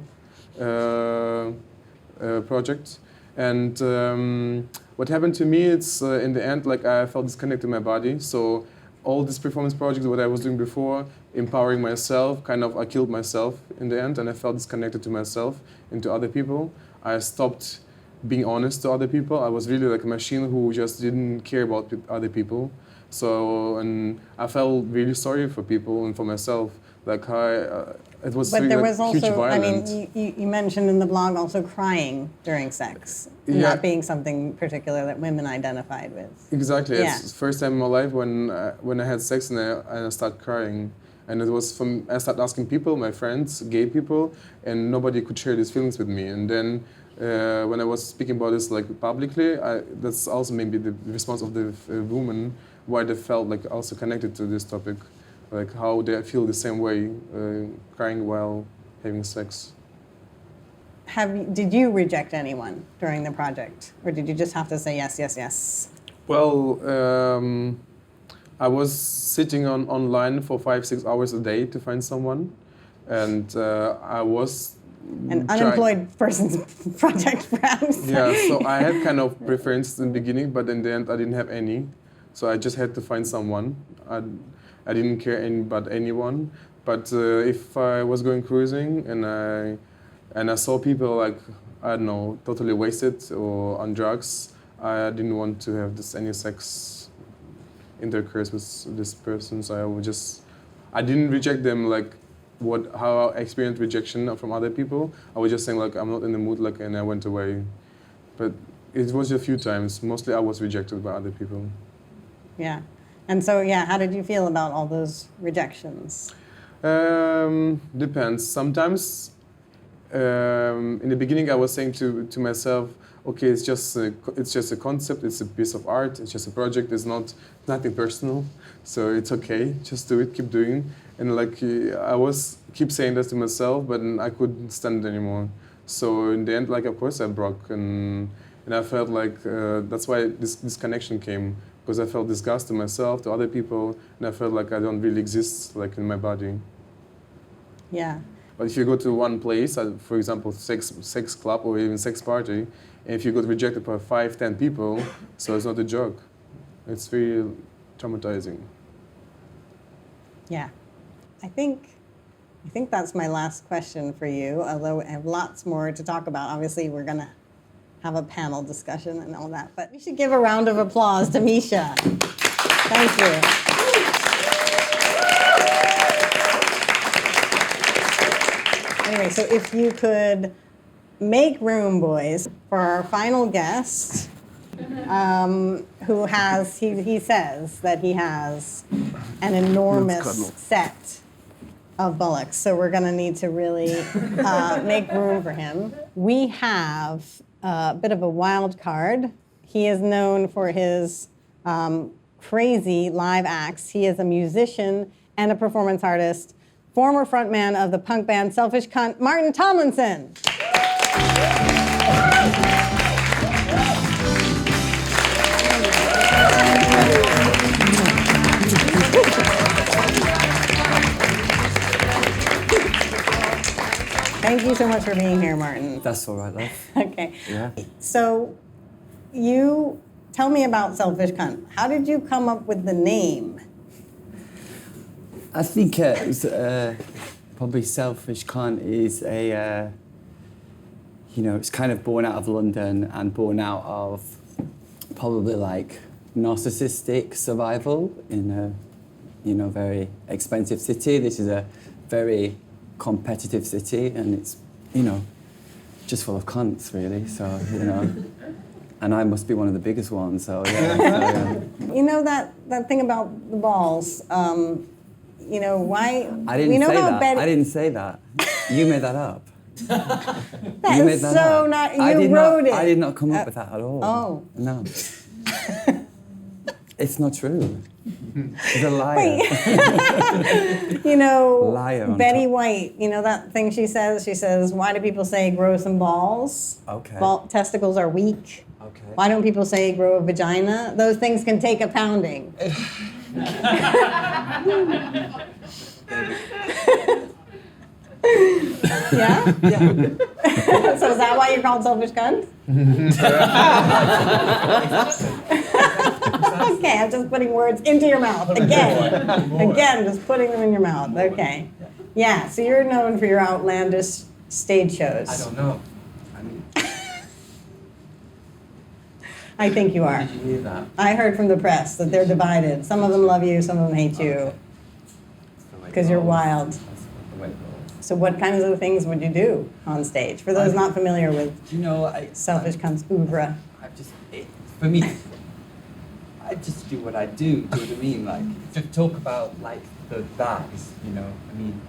project. And what happened to me, it's in the end, like I felt disconnected to my body. So all these performance projects, what I was doing before, empowering myself, kind of I killed myself in the end, and I felt disconnected to myself and to other people. I stopped being honest to other people. I was really like a machine who just didn't care about other people. So, and I felt really sorry for people and for myself. Like it was But really there like, was huge also, I violence. mean, you mentioned in the blog also crying during sex, and Yeah. that being something particular that women identified with. Exactly. Yeah. It's the first time in my life when I had sex and I started crying. And it was I started asking people, my friends, gay people, and nobody could share these feelings with me. And then when I was speaking about this like publicly, that's also maybe the response of the woman, why they felt like also connected to this topic, like how they feel the same way, crying while having sex. Did you reject anyone during the project, or did you just have to say yes, yes, yes? Well, I was sitting online for 5-6 hours a day to find someone, and I was An trying- unemployed person's project, perhaps. Yeah, so I had kind of preferences in the beginning, but in the end I didn't have any. So I just had to find someone. I didn't care about anyone. But if I was going cruising and I saw people like, I don't know, totally wasted or on drugs, I didn't want to have any sex intercourse with this person. So I didn't reject them like how I experienced rejection from other people. I was just saying like I'm not in the mood, like, and I went away. But it was a few times. Mostly I was rejected by other people. Yeah. And so, yeah, how did you feel about all those rejections? Depends. Sometimes in the beginning I was saying to myself, okay, it's just a concept, it's a piece of art, it's just a project, it's nothing personal, so it's okay, just do it, keep doing. And like I was keep saying that to myself, but I couldn't stand it anymore. So in the end, like of course I broke, and I felt like that's why this connection came, because I felt disgust to myself, to other people, and I felt like I don't really exist like in my body. Yeah. But if you go to one place, for example, sex club or even sex party, and if you got rejected by 5-10 people, so it's not a joke. It's very traumatizing. Yeah. I think that's my last question for you, although I have lots more to talk about. Obviously, we're going to have a panel discussion and all that, but we should give a round of applause to Misha. Thank you. Anyway, so if you could make room, boys, for our final guest, who has, he says that he has an enormous set of bullocks. So we're going to need to really make room for him. We have a bit of a wild card. He is known for his crazy live acts. He is a musician and a performance artist, former frontman of the punk band Selfish Cunt, Martin Tomlinson. Thank you so much for being here, Martin. That's all right, love. Okay. Yeah. So, you tell me about Selfish Cunt. How did you come up with the name? I think it was probably Selfish Cunt is it's kind of born out of London and born out of probably like narcissistic survival in a, very expensive city. This is a very competitive city, and it's, just full of cunts, really. So, and I must be one of the biggest ones. So yeah. You know that thing about the balls. Why? I didn't we know say how that. Betty. I didn't say that. You made that up. That You is made that so up. not. I You did wrote not, it. I did not come up with that at all. Oh. No. It's not true. She's a liar. Wait. Liar on Betty top. White. That thing she says. She says, "Why do people say grow some balls? Okay. Testicles are weak. Okay. Why don't people say grow a vagina? Those things can take a pounding." Yeah? Yeah. So is that why you're called Selfish Cunt? Okay, I'm just putting words into your mouth. Again, just putting them in your mouth. Okay. Yeah, so you're known for your outlandish stage shows. I don't know. I mean, I think you are. did you hear that? I heard from the press that they're divided. Some of them love you, some of them hate you, because you're wild. That's the way it goes. So what kinds of things would you do on stage? For those not familiar with You know, Selfish Cunt's oeuvre. for me, I just do what I do. Do you know what I mean? Like to talk about like that is, you know, I mean,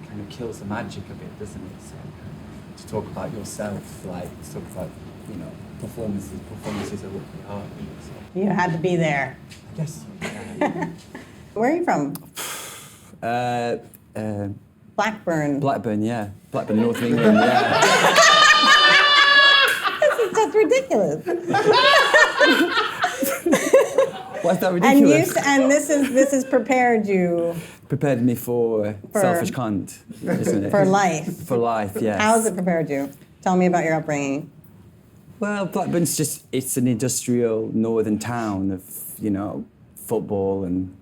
kind of kills the magic of it, doesn't it? So to talk about yourself, like talk about, you know, performances are what they are. So You had to be there. I guess. Yeah. Where are you from? Blackburn. Blackburn, yeah. Blackburn, North England, yeah. That's ridiculous. Why is that And ridiculous? this has prepared you Prepared me for Selfish Cunt, isn't it? for life. For life, yes. How has it prepared you? Tell me about your upbringing. Well, Blackburn's it's an industrial northern town of, you know, football and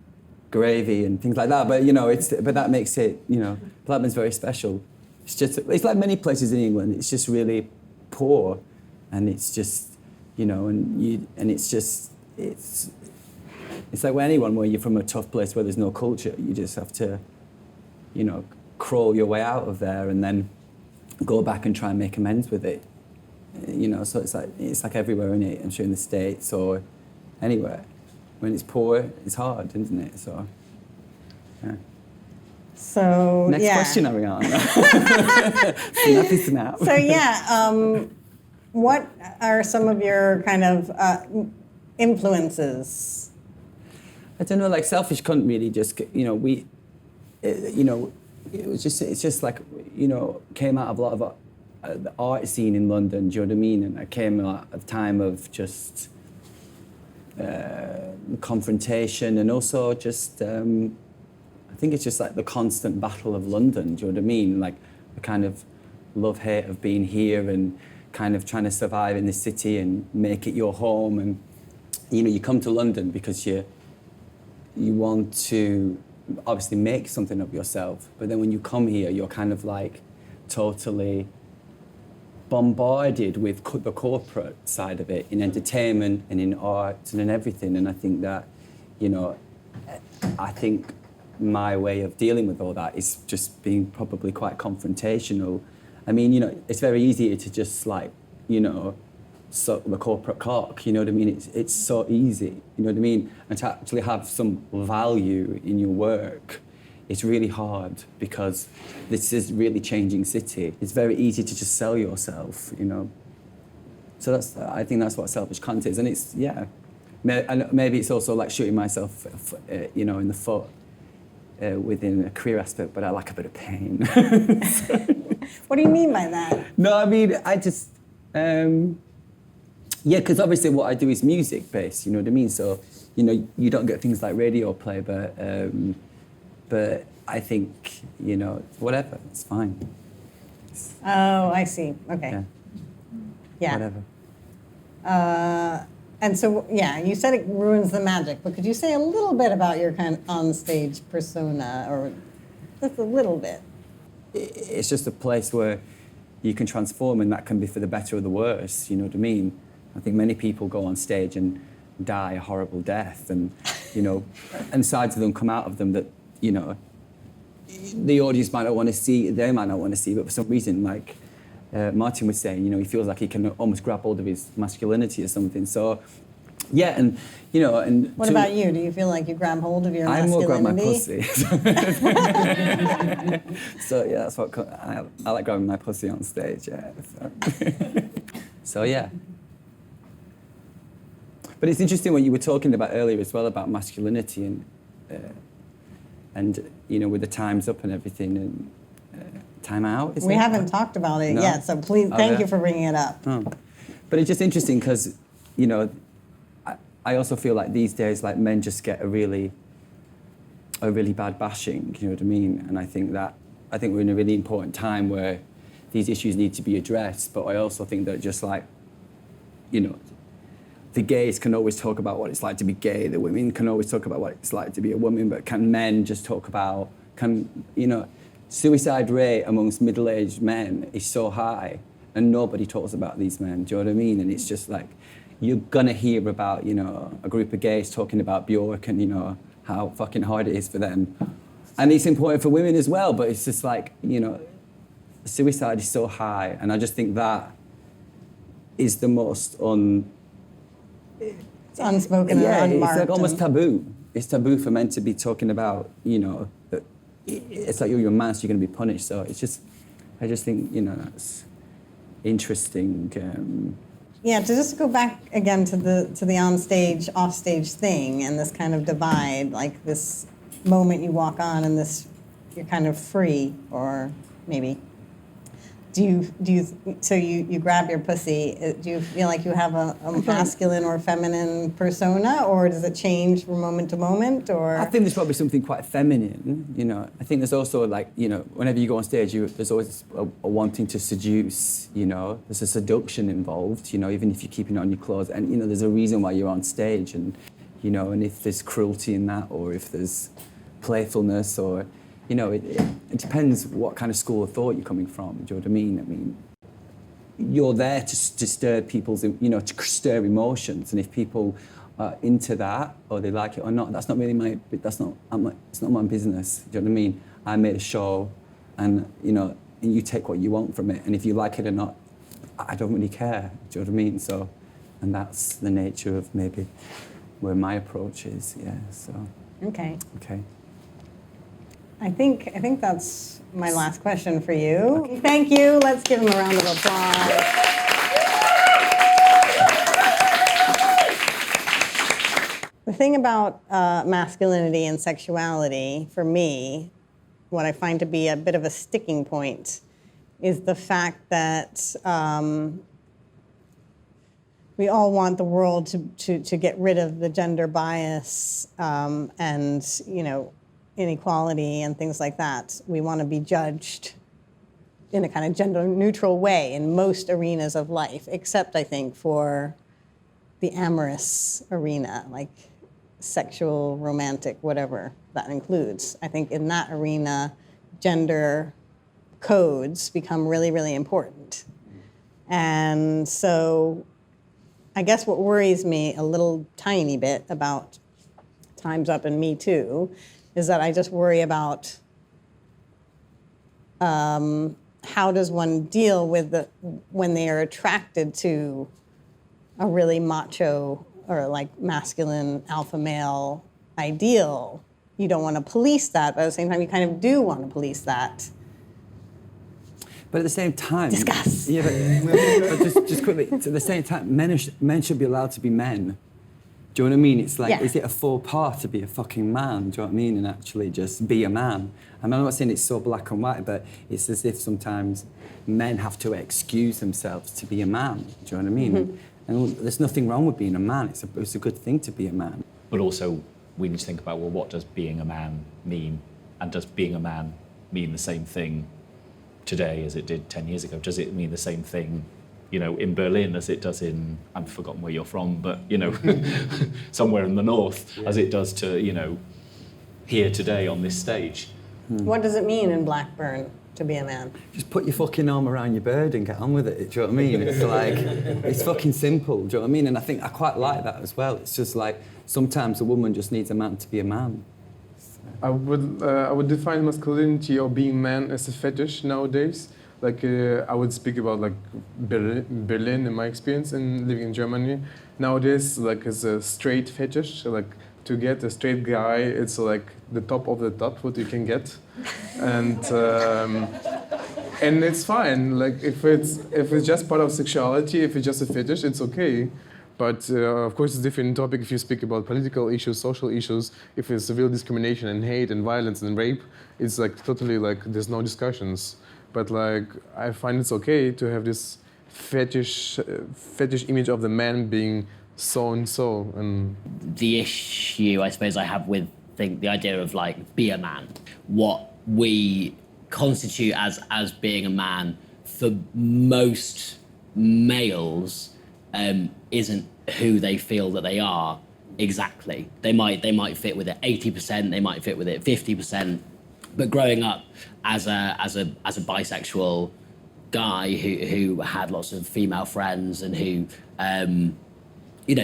gravy and things like that. But, you know, but that makes it, you know, Blackburn's very special. It's like many places in England, it's just really poor. And it's just, you know, it's like anyone where you're from a tough place where there's no culture, you just have to, you know, crawl your way out of there and then go back and try and make amends with it. You know, so it's like everywhere in it. I'm sure in the States or anywhere. When it's poor, it's hard, isn't it? So, yeah. So Next yeah. question, Ariana. Snappy snap. So yeah, what are some of your kind of influences? I don't know, like Selfish Cunt really just, you know, it's just like, you know, came out of a lot of the art scene in London, do you know what I mean? And I came out of a time of just confrontation and also just, I think it's just like the constant battle of London, do you know what I mean? Like the kind of love-hate of being here and kind of trying to survive in the city and make it your home. And, you know, you come to London because you want to obviously make something of yourself, but then when you come here, you're kind of like totally bombarded with the corporate side of it in entertainment and in art and in everything. And I think that, you know, I think my way of dealing with all that is just being probably quite confrontational. I mean, you know, it's very easy to just like, you know, suck the corporate cock, you know what I mean? It's so easy, you know what I mean? And to actually have some value in your work, it's really hard because this is a really changing city. It's very easy to just sell yourself, you know? So I think that's what Selfish Cunt is. And it's, yeah, and maybe it's also like shooting myself, you know, in the foot within a career aspect, but I like a bit of pain. What do you mean by that? No, I mean, I just, yeah, because obviously what I do is music based, you know what I mean? So, you know, you don't get things like radio play, but I think, you know, whatever, it's fine. Oh, I see. Okay. Yeah, Yeah. whatever. And so, yeah, you said it ruins the magic, but could you say a little bit about your kind of on-stage persona, or just a little bit? It's just a place where you can transform, and that can be for the better or the worse, you know what I mean? I think many people go on stage and die a horrible death, and, you know, and sides of them come out of them that, you know, the audience might not want to see, they might not want to see, but for some reason, like Martin was saying, you know, he feels like he can almost grab hold of his masculinity or something. So, yeah, and, you know, and... What about you? Do you feel like you grab hold of your I more grab my masculinity? pussy. So, yeah, that's what... I like grabbing my pussy on stage, yeah. So, yeah. But it's interesting what you were talking about earlier as well about masculinity and you know, with the time's up and everything and time out. We haven't talked about it yet, so please, thank you for bringing it up. Oh. But it's just interesting because, you know, I also feel like these days, like men just get a really bad bashing. You know what I mean? And I think that I think we're in a really important time where these issues need to be addressed. But I also think that just like, you know, the gays can always talk about what it's like to be gay. The women can always talk about what it's like to be a woman. But can men just talk about, suicide rate amongst middle-aged men is so high and nobody talks about these men, do you know what I mean? And it's just like, you're gonna hear about, a group of gays talking about Bjork and, how fucking hard it is for them. And it's important for women as well, but it's just like, suicide is so high. And I just think that is the most It's unspoken and unmarked. It's like almost taboo. It's taboo for men to be talking about, that it's like you're a man, so you're going to be punished. So I just think, that's interesting. Yeah, to just go back again to the on-stage, off-stage thing and this kind of divide, like this moment you walk on and you're kind of free, or maybe. So you grab your pussy, do you feel like you have a masculine or feminine persona, or does it change from moment to moment, or? I think there's probably something quite feminine, I think there's also like, whenever you go on stage, there's always a wanting to seduce, there's a seduction involved, even if you're keeping on your clothes, and there's a reason why you're on stage, and and if there's cruelty in that, or if there's playfulness, or it depends what kind of school of thought you're coming from. Do you know what I mean? I mean, you're there to stir people's, to stir emotions, and if people are into that or they like it or not, that's not really it's not my business. Do you know what I mean? I made a show, and and you take what you want from it, and if you like it or not, I don't really care. Do you know what I mean? So, and that's the nature of maybe where my approach is. Yeah. So. Okay. Okay. I think that's my last question for you. Okay. Thank you. Let's give him a round of applause. The thing about masculinity and sexuality, for me, what I find to be a bit of a sticking point is the fact that we all want the world to get rid of the gender bias and, inequality and things like that. We want to be judged in a kind of gender-neutral way in most arenas of life, except, I think, for the amorous arena, like sexual, romantic, whatever that includes. I think in that arena, gender codes become really, really important. And so I guess what worries me a little tiny bit about Time's Up and Me Too is that I just worry about how does one deal with when they are attracted to a really macho or like masculine alpha male ideal. You don't want to police that, but at the same time you kind of do want to police that. But at the same time... Discuss. Yeah, but just quickly, at the same time, men should be allowed to be men. Do you know what I mean? It's like, Is it a faux pas to be a fucking man? Do you know what I mean? And actually just be a man. And I'm not saying it's so black and white, but it's as if sometimes men have to excuse themselves to be a man. Do you know what I mean? Mm-hmm. And there's nothing wrong with being a man. It's a good thing to be a man. But also, we need to think about, well, what does being a man mean? And does being a man mean the same thing today as it did 10 years ago? Does it mean the same thing, in Berlin as it does in, I've forgotten where you're from, but, somewhere in the north, as it does to, here today on this stage? What does it mean in Blackburn to be a man? Just put your fucking arm around your bird and get on with it, do you know what I mean? It's like, it's fucking simple, do you know what I mean? And I think I quite like that as well. It's just like, sometimes a woman just needs a man to be a man. I would define masculinity or being man as a fetish nowadays. Like I would speak about like Berlin in my experience in living in Germany. Nowadays, like as a straight fetish, like to get a straight guy, it's like the top of the top what you can get, and it's fine. Like if it's just part of sexuality, if it's just a fetish, it's okay. But of course, it's a different topic if you speak about political issues, social issues. If it's severe discrimination and hate and violence and rape, it's like totally like there's no discussions. But like I find it's okay to have this fetish image of the man being so and so. And the issue I suppose I have with the idea of like be a man. What we constitute as being a man for most males isn't who they feel that they are exactly. They might fit with it 80%, they might fit with it 50%, but growing up as a bisexual guy who had lots of female friends and who you know,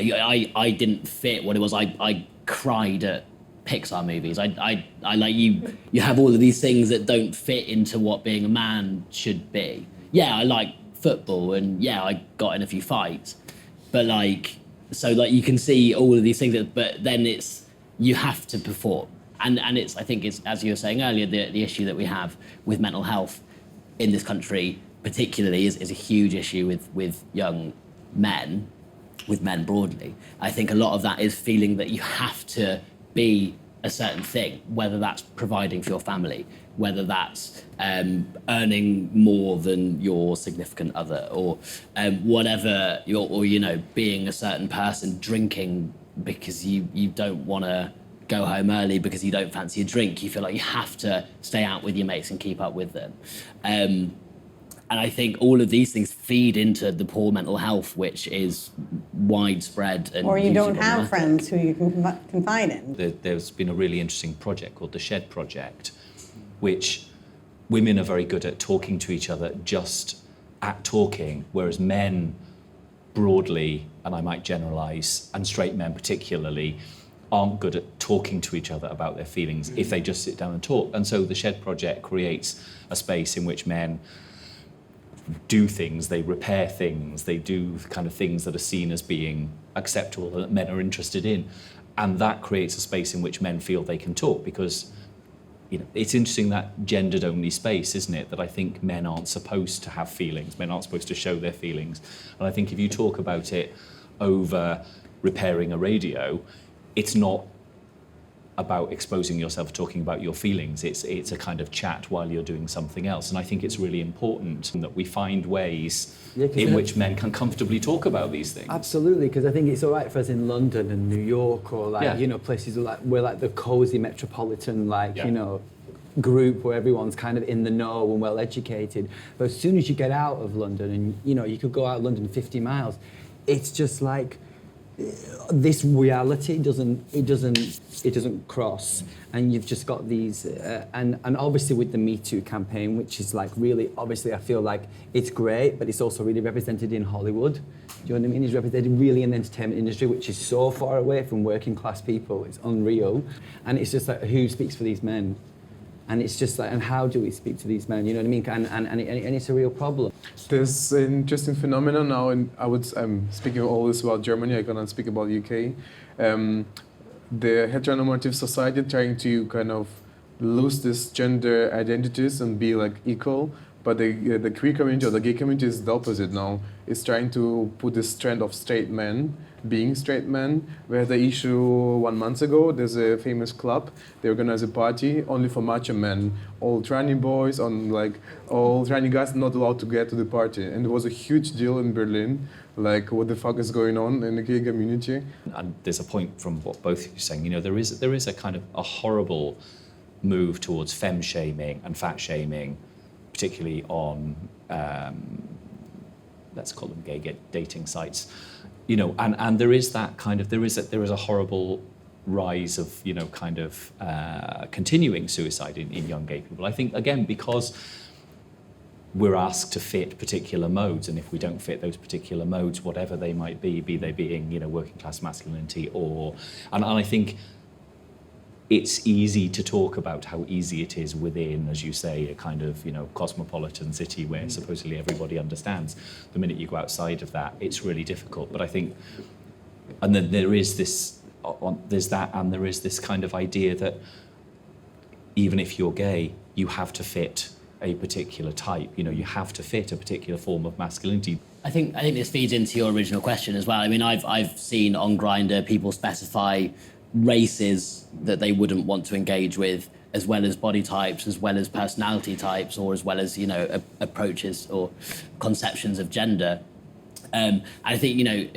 I didn't fit what it was. I cried at Pixar movies. I like you have all of these things that don't fit into what being a man should be. Yeah, I like football and yeah, I got in a few fights. But like, so like you can see all of these things, but then it's, you have to perform. And it's, I think it's, as you were saying earlier, the issue that we have with mental health in this country particularly is a huge issue with young men, with men broadly. I think a lot of that is feeling that you have to be a certain thing, whether that's providing for your family, whether that's earning more than your significant other, or whatever, or you know, being a certain person, drinking because you don't want to go home early because you don't fancy a drink. You feel like you have to stay out with your mates and keep up with them. And I think all of these things feed into the poor mental health, which is widespread. And Or you hugely don't have problematic. friends who you can confide in. There's been a really interesting project called the Shed Project, which women are very good at talking to each other, just at talking, whereas men broadly, and I might generalise, and straight men particularly, aren't good at talking to each other about their feelings if they just sit down and talk. And so the Shed Project creates a space in which men do things, they repair things, they do kind of things that are seen as being acceptable, that men are interested in. And that creates a space in which men feel they can talk, because you know, it's interesting, that gendered only space, isn't it? That I think men aren't supposed to have feelings, men aren't supposed to show their feelings. And I think if you talk about it over repairing a radio, it's not about exposing yourself, talking about your feelings. It's a kind of chat while you're doing something else. And I think it's really important that we find ways in which men can comfortably talk about these things. Absolutely, because I think it's all right for us in London and New York, or like, Yeah. you know, places like we're like the cozy metropolitan, like, Yeah. you know, group where everyone's kind of in the know and well educated. But as soon as you get out of London, and you know, you could go out of London 50 miles, it's just like this reality doesn't cross, and you've just got these and obviously with the Me Too campaign, which is like really, obviously I feel like it's great, but it's also really represented in Hollywood. Do you know what I mean? It's represented really in the entertainment industry, which is so far away from working class people. It's unreal. And it's just like, who speaks for these men? And it's just like, and how do we speak to these men? You know what I mean? And it's a real problem. There's an interesting phenomenon now, and I'm speaking always about Germany, I'm gonna speak about UK. The heteronormative society trying to kind of lose this gender identities and be like equal, but the queer community or the gay community is the opposite now. It's trying to put this trend of straight men being straight men. We had the issue 1 month ago. There's a famous club. They organize a party only for macho men. All tranny boys, all tranny guys not allowed to get to the party. And it was a huge deal in Berlin. Like, what the fuck is going on in the gay community? And there's a point from what both of you are saying. You know, there is a kind of a horrible move towards femme shaming and fat shaming, particularly on let's call them gay dating sites. You know, and there is that kind of, there is a horrible rise of, you know, kind of continuing suicide in young gay people. I think, again, because we're asked to fit particular modes, and if we don't fit those particular modes, whatever they might be they being, you know, working class masculinity and I think it's easy to talk about how easy it is within, as you say, a kind of, you know, cosmopolitan city where supposedly everybody understands. The minute you go outside of that, it's really difficult. But I think, and then there is this kind of idea that even if you're gay, you have to fit a particular type. You know, you have to fit a particular form of masculinity. I think this feeds into your original question as well. I mean, I've seen on Grindr people specify races that they wouldn't want to engage with, as well as body types, as well as personality types, or as well as, you know, approaches or conceptions of gender. And I think, you know,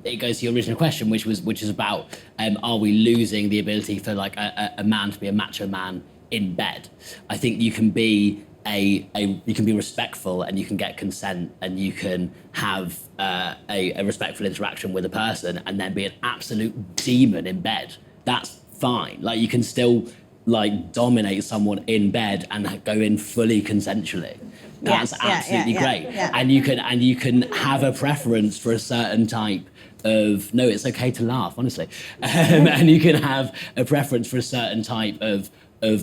it goes to your original question, which is about, are we losing the ability for like a man to be a macho man in bed. I think you can be you can be respectful and you can get consent and you can have a respectful interaction with a person and then be an absolute demon in bed. That's fine. Like you can still like dominate someone in bed and go in fully consensually. That's absolutely great. Yeah. And you can have a preference for a certain type of, no, it's okay to laugh, honestly. And you can have a preference for a certain type of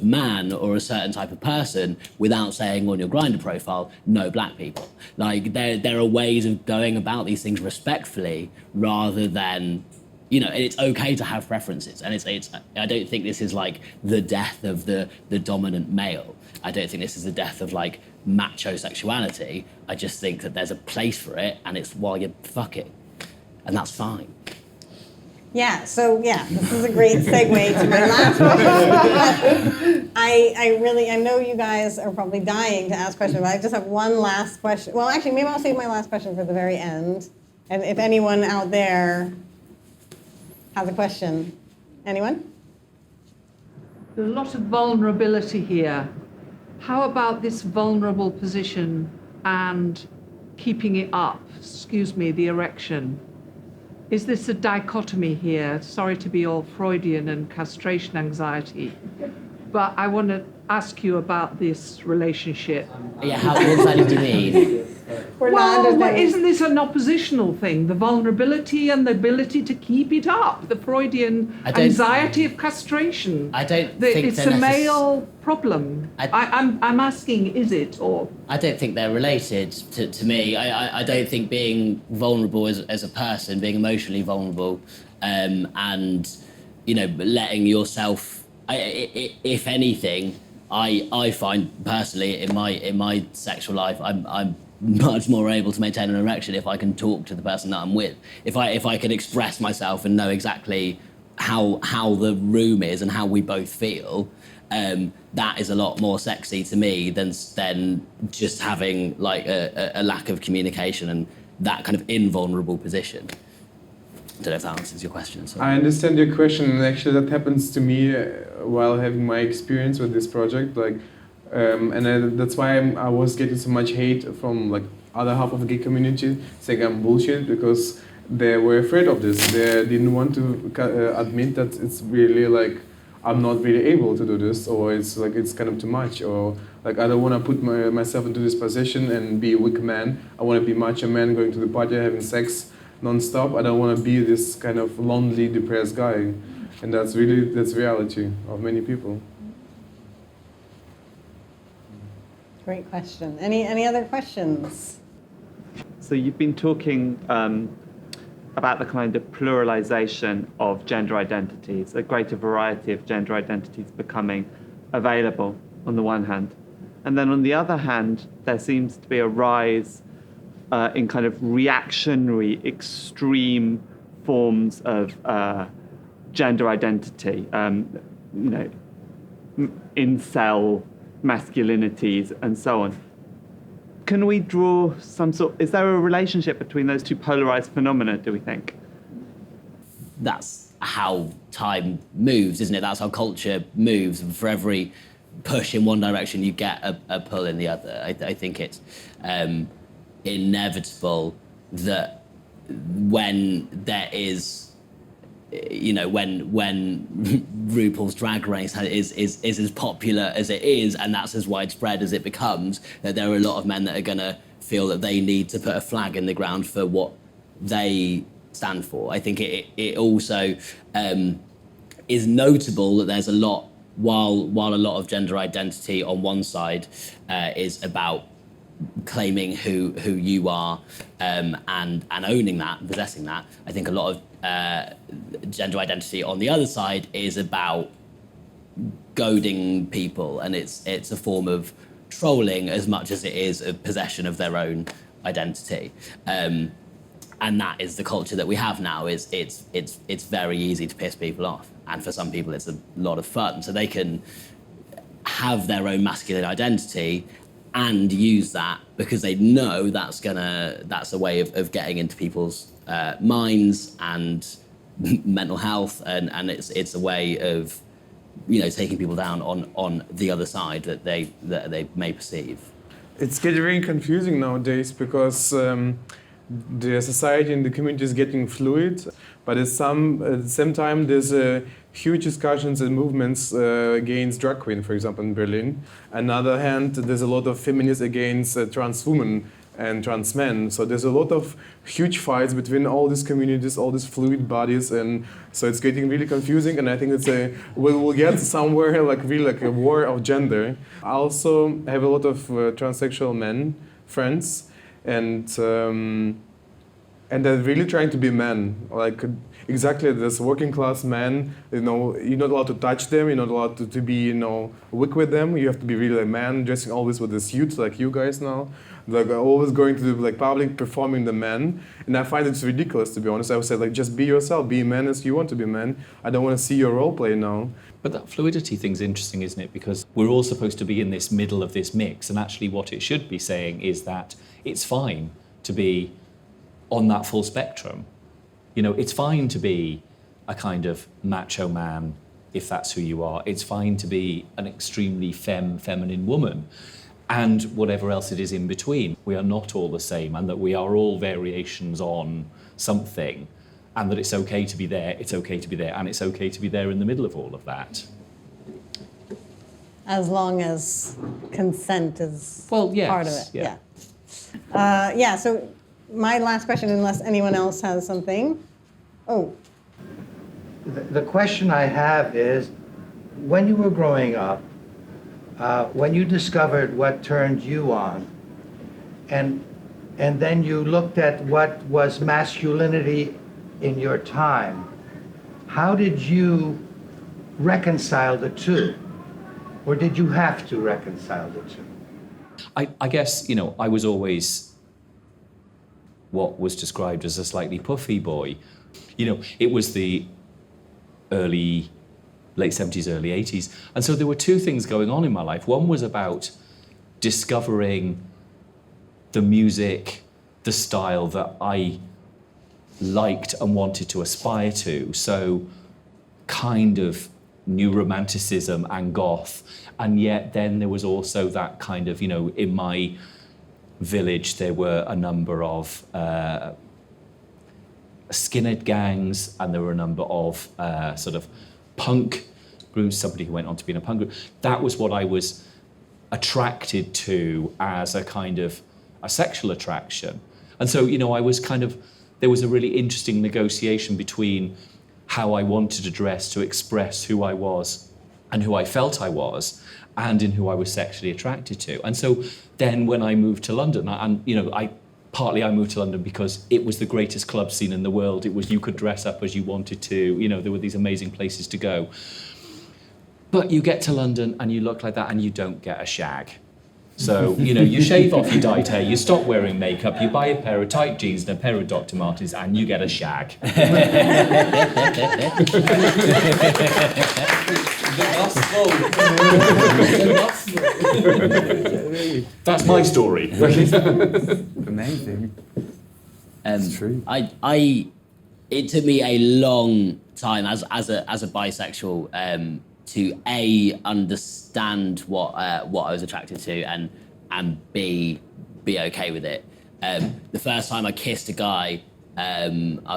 man or a certain type of person without saying on your Grindr profile, no black people. Like there are ways of going about these things respectfully rather than, and it's okay to have preferences. And it's I don't think this is like the death of the dominant male. I don't think this is the death of like macho sexuality. I just think that there's a place for it and it's while you're fucking. And that's fine. Yeah, so this is a great segue to my last question. I know you guys are probably dying to ask questions, but I just have one last question. Well, actually, maybe I'll save my last question for the very end. And if anyone out there has a question. Anyone? There's a lot of vulnerability here. How about this vulnerable position and keeping it up? The erection. Is this a dichotomy here? Sorry to be all Freudian and castration anxiety, but I want to ask you about this relationship. Yeah, what exactly do you mean? Isn't this an oppositional thing? The vulnerability and the ability to keep it up, the Freudian anxiety of castration. I don't think it's a male problem. I'm asking, is it or? I don't think they're related to me. I don't think being vulnerable as a person, being emotionally vulnerable, and letting yourself. If anything, I find personally in my sexual life, I'm much more able to maintain an erection if I can talk to the person that I'm with. If I can express myself and know exactly how the room is and how we both feel, that is a lot more sexy to me than just having like a lack of communication and that kind of invulnerable position. I don't know if that answers your question. So. I understand your question, and actually that happens to me while having my experience with this project. That's why I was getting so much hate from like other half of the gay community saying I'm bullshit because they were afraid of this. They didn't want to admit that it's really like I'm not really able to do this, or it's like it's kind of too much, or like I don't want to put myself into this position and be a weak man. I want to be macho man going to the party, having sex non-stop. I don't want to be this kind of lonely, depressed guy, and that's reality of many people. Great question. Any other questions? So you've been talking about the kind of pluralization of gender identities, a greater variety of gender identities becoming available on the one hand. And then on the other hand, there seems to be a rise in kind of reactionary, extreme forms of gender identity, incel masculinities and so on. Can we draw is there a relationship between those two polarized phenomena, do we think? That's how time moves, isn't it? That's how culture moves. For every push in one direction, you get a pull in the other. I think it's inevitable that when there is, when RuPaul's Drag Race is as popular as it is, and that's as widespread as it becomes, that there are a lot of men that are going to feel that they need to put a flag in the ground for what they stand for. I think it also is notable that there's a lot, while a lot of gender identity on one side is about claiming who you are and owning that and possessing that, I think a lot of gender identity on the other side is about goading people, and it's a form of trolling as much as it is a possession of their own identity. And that is the culture that we have now. It's very easy to piss people off, and for some people it's a lot of fun. So they can have their own masculine identity and use that because they know that's a way of getting into people's minds and mental health, and it's a way of taking people down on the other side that they may perceive. It's getting very confusing nowadays because the society and the community is getting fluid, but at the same time there's huge discussions and movements against drag queen, for example, in Berlin. On the other hand, there's a lot of feminists against trans women and trans men. So there's a lot of huge fights between all these communities, all these fluid bodies, and so it's getting really confusing. And I think we'll get somewhere like a war of gender. I also have a lot of transsexual men friends, and they're really trying to be men, like exactly this working class man. You're not allowed to touch them. You're not allowed to be weak with them. You have to be really a man, dressing always with a suit like you guys now. Like always going to like public performing the man, and I find it's ridiculous, to be honest. I would say like just be yourself, be a man as you want to be a man. I don't want to see your role play now. But that fluidity thing's interesting, isn't it? Because we're all supposed to be in this middle of this mix, and actually what it should be saying is that it's fine to be on that full spectrum. It's fine to be a kind of macho man if that's who you are. It's fine to be an extremely feminine woman, and whatever else it is in between. We are not all the same, and that we are all variations on something, and that it's okay to be there, it's okay to be there, and it's okay to be there in the middle of all of that. As long as consent is yes, part of it. Yeah. So my last question, unless anyone else has something. Oh. The question I have is, when you were growing up, when you discovered what turned you on, and then you looked at what was masculinity in your time, how did you reconcile the two? Or did you have to reconcile the two? I guess, I was always what was described as a slightly puffy boy. It was the late 70s, early 80s. And so there were two things going on in my life. One was about discovering the music, the style that I liked and wanted to aspire to. So kind of new romanticism and goth. And yet then there was also that kind of, in my village, there were a number of skinhead gangs, and there were a number of sort of punk groups, somebody who went on to be in a punk group. That was what I was attracted to as a kind of a sexual attraction. And so, I was there was a really interesting negotiation between how I wanted to dress to express who I was and who I felt I was, and in who I was sexually attracted to. And so then when I moved to London, partly I moved to London because it was the greatest club scene in the world. It was, you could dress up as you wanted to, there were these amazing places to go. But you get to London and you look like that and you don't get a shag. So, you shave off your dyed hair, you stop wearing makeup, you buy a pair of tight jeans and a pair of Dr. Martens and you get a shag. That's my story. Amazing. It's true. It took me a long time as a bisexual to understand what I was attracted to and be okay with it. The first time I kissed a guy, I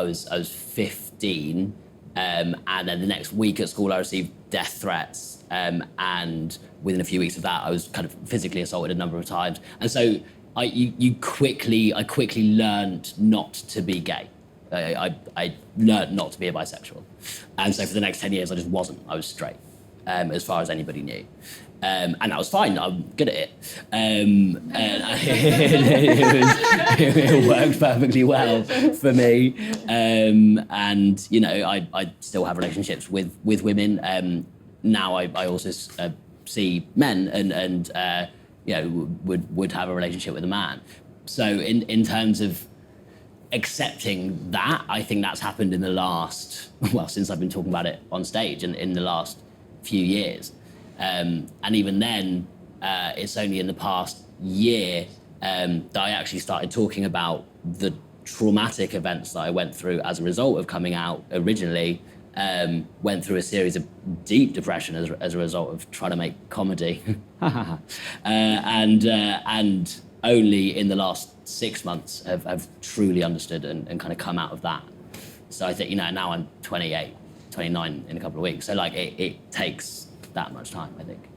was 15, and then the next week at school I received death threats, and within a few weeks of that I was kind of physically assaulted a number of times. And so I quickly learned not to be gay. I learned not to be a bisexual, and so for the next 10 years I just wasn't. I was straight, as far as anybody knew. And that was fine. I'm good at it. And it worked perfectly well for me. And I still have relationships with women. Now I also see men and would have a relationship with a man. So in terms of accepting that, I think that's happened in the last, since I've been talking about it on stage and in the last few years. And even then, it's only in the past year that I actually started talking about the traumatic events that I went through as a result of coming out originally, went through a series of deep depression as a result of trying to make comedy. And only in the last 6 months have truly understood and kind of come out of that. So I think, now I'm 28, 29 in a couple of weeks. So like it takes that much time, I think.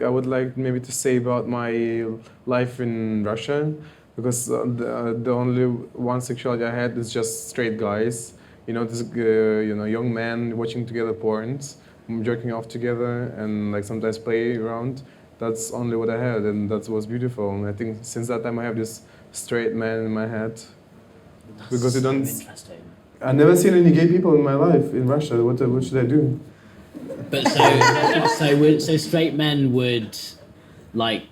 I would like maybe to say about my life in Russia, because the only one sexuality I had is just straight guys. This young men watching together porns, jerking off together, and like sometimes play around. That's only what I had, and that was beautiful. And I think since that time I have this straight man in my head. Because you don't. Interesting. I've never seen any gay people in my life in Russia. What should I do? But so straight men would like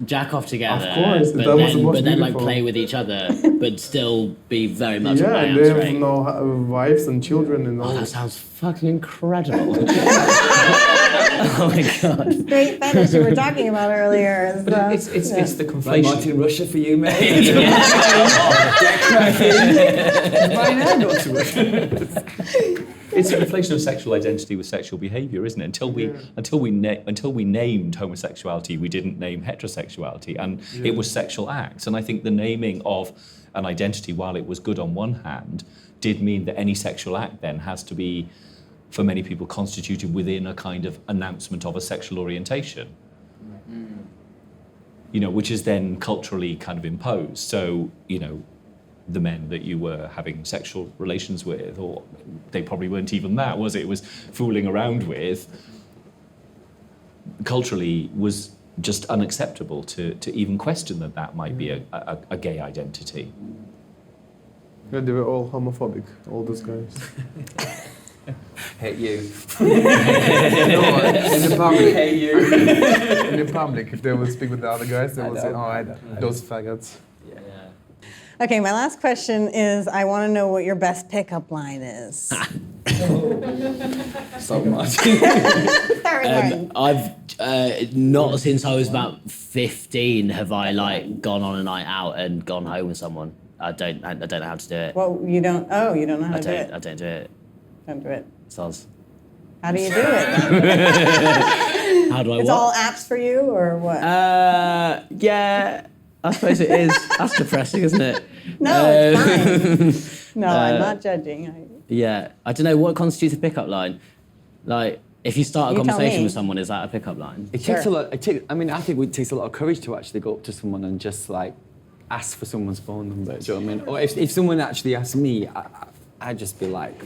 jack off together. Of course, but that was the most then like beautiful. play with each other, but still be very much Yeah, aware and and they have straight. no wives and children and all. Oh, that sounds fucking incredible. Oh my god. Great fetish you were talking about earlier. Is the, It's the Like conflation. Martin Russia for you, mate. It's a conflation of sexual identity with sexual behaviour, isn't it? Until we named homosexuality, we didn't name heterosexuality, and it was sexual acts. And I think the naming of an identity, while it was good on one hand, did mean that any sexual act then has to be, for many people, constituted within a kind of announcement of a sexual orientation. Which is then culturally kind of imposed. So, the men that you were having sexual relations with, or they probably weren't even that, was it? It was fooling around with, culturally was just unacceptable to even question that might be a gay identity. Yeah, they were all homophobic, all those guys. Hate you. In the public. Hate you. In the public, if they would speak with the other guys, they would say, those faggots. okay, my last question is, I want to know what your best pickup line is. So much. Sorry, Martin. I've not since I was about 15 have I like gone on a night out and gone home with someone. I don't know how to do it. Well, you don't know how to do it. I don't do it. Don't do it. Soz. How do you do it then? How do I It's what? all apps for you, or what? Yeah, I suppose it is. That's depressing, isn't it? No, it's fine. No, I'm not judging. Yeah, I don't know what constitutes a pickup line. Like, if you start a You tell conversation me. with someone, is that a pickup line? It takes a Sure. lot. I think it takes a lot of courage to actually go up to someone and just like ask for someone's phone number. Do you know what I mean? Or if someone actually asked me, I'd just be like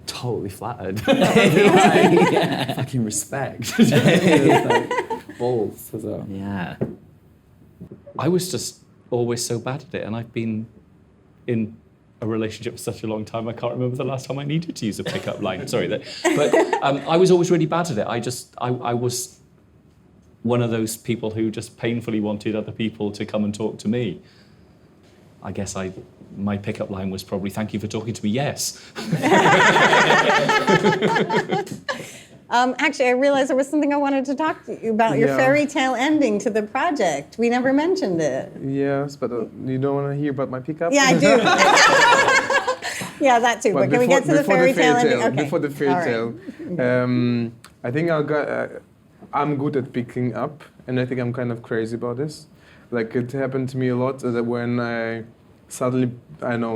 totally flattered. I'd be like, fucking respect. It's like balls. So. Yeah. I was just always so bad at it, and I've been in a relationship for such a long time, I can't remember the last time I needed to use a pickup line. Sorry, but I was always really bad at it. I was one of those people who just painfully wanted other people to come and talk to me. I guess my pickup line was probably, "Thank you for talking to me, yes." Actually, I realized there was something I wanted to talk to you about, your Yeah. fairy tale ending to the project. We never mentioned it. Yes, but you don't want to hear about my pickup? Yeah, I do. Yeah, that too. But can we get to the fairy tale ending? Okay. Before the fairy All right. tale, I think I'm good at picking up, and I think I'm kind of crazy about this. Like, it happened to me a lot that when I suddenly,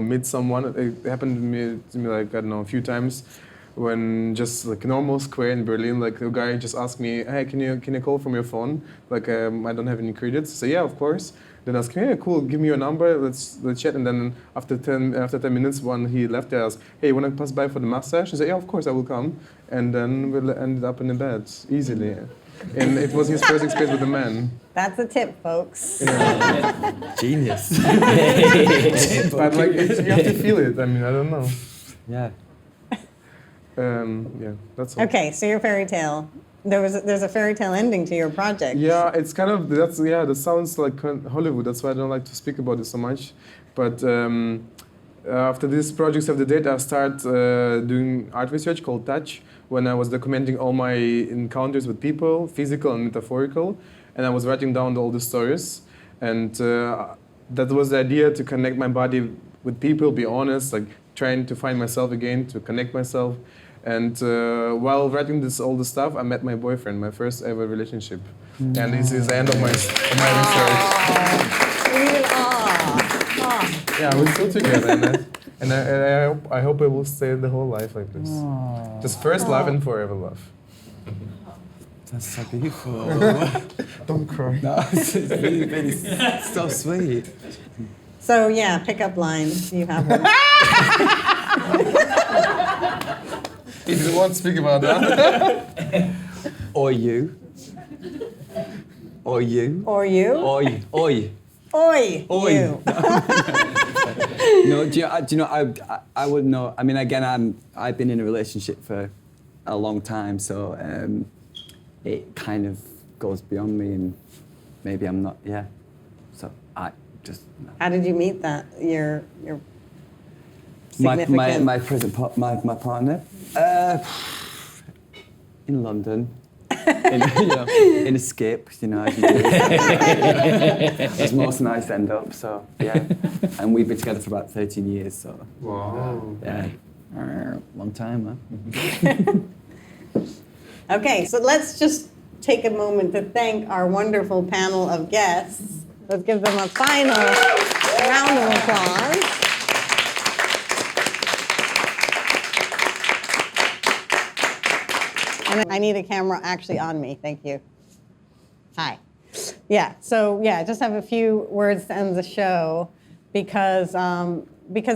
meet someone. It happened to me like, a few times, when just like normal square in Berlin, like a guy just asked me, "Hey, can you call from your phone? Like, I don't have any credits." So yeah, of course. Then I asked him, "Yeah, cool, give me your number, let's chat." And then after 10 minutes, when he left, I asked, "Hey, you wanna pass by for the massage?" He said, "Yeah, of course, I will come." And then we ended up in the bed easily. And it was his first experience with a man. That's a tip, folks. Genius. But like, you have to feel it. I mean, I don't know. Yeah. Yeah, that's all. Okay, so your fairy tale. There's a fairy tale ending to your project. Yeah, it's kind of that sounds like Hollywood. That's why I don't like to speak about it so much. But after this project Save the Date, I started doing art research called Touch, when I was documenting all my encounters with people, physical and metaphorical, and I was writing down all the stories. And that was the idea, to connect my body with people, be honest, like trying to find myself again, to connect myself. And while writing all the stuff, I met my boyfriend, my first ever relationship. And this is the end of my research. Yeah, we're still together, and I hope it will stay the whole life like this. Just first love and forever love. That's so beautiful. Don't cry. No, it's really, really so sweet. So yeah, pickup lines. You have one. He didn't want to speak about that. Or you. Or you. Or you. Oi. Oi. Oi. Oi. You. No, do you know, I wouldn't know. I mean, again, I've been in a relationship for a long time, so it kind of goes beyond me, and maybe I'm not, yeah. So I just... How did you meet that? Your My significant... my present my partner? In London. In a skip, as you do. As most nights end up, so yeah. And we've been together for about 13 years, so. Wow. Yeah. Long time, huh? Okay, so let's just take a moment to thank our wonderful panel of guests. Let's give them a final round of applause. And I need a camera actually on me. Thank you. Hi. Yeah. So yeah, just have a few words to end the show, because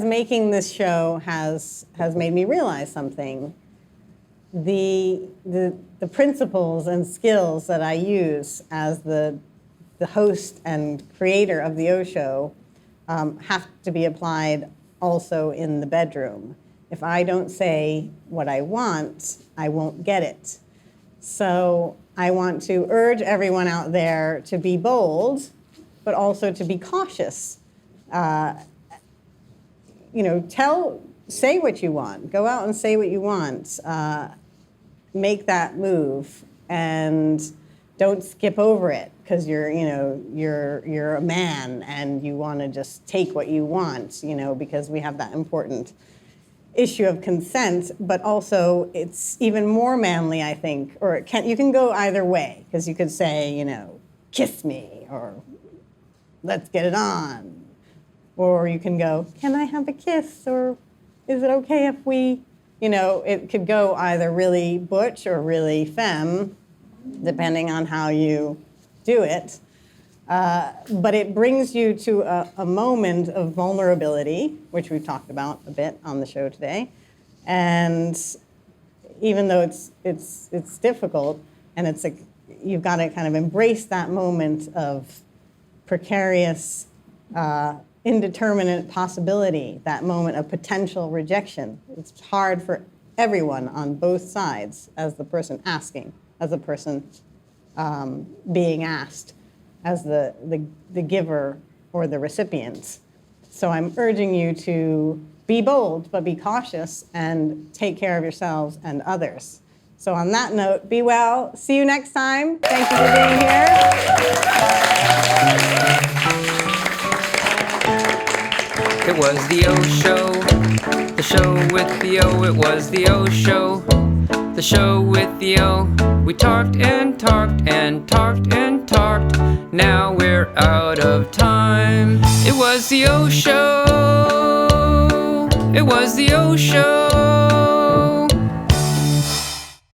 making this show has made me realize something. The principles and skills that I use as the host and creator of the O Show have to be applied also in the bedroom. If I don't say what I want, I won't get it. So I want to urge everyone out there to be bold, but also to be cautious. Say what you want. Go out and say what you want. Make that move, and don't skip over it because you're a man and you want to just take what you want. Because we have that important issue of consent, but also it's even more manly, I think, or you can go either way, because you could say, kiss me, or let's get it on, or you can go, can I have a kiss, or is it okay if we, it could go either really butch or really femme, depending on how you do it. But it brings you to a moment of vulnerability, which we've talked about a bit on the show today. And even though it's difficult, and you've got to kind of embrace that moment of precarious, indeterminate possibility, that moment of potential rejection. It's hard for everyone on both sides, as the person asking, as the person being asked, as the giver or the recipient. So I'm urging you to be bold, but be cautious and take care of yourselves and others. So on that note, be well. See you next time. Thank you for being here. It was the O Show, the show with the O. It was the O Show, the show with the O. We talked and talked and talked and talked. Now we're out of time. It was the O Show. It was the O Show.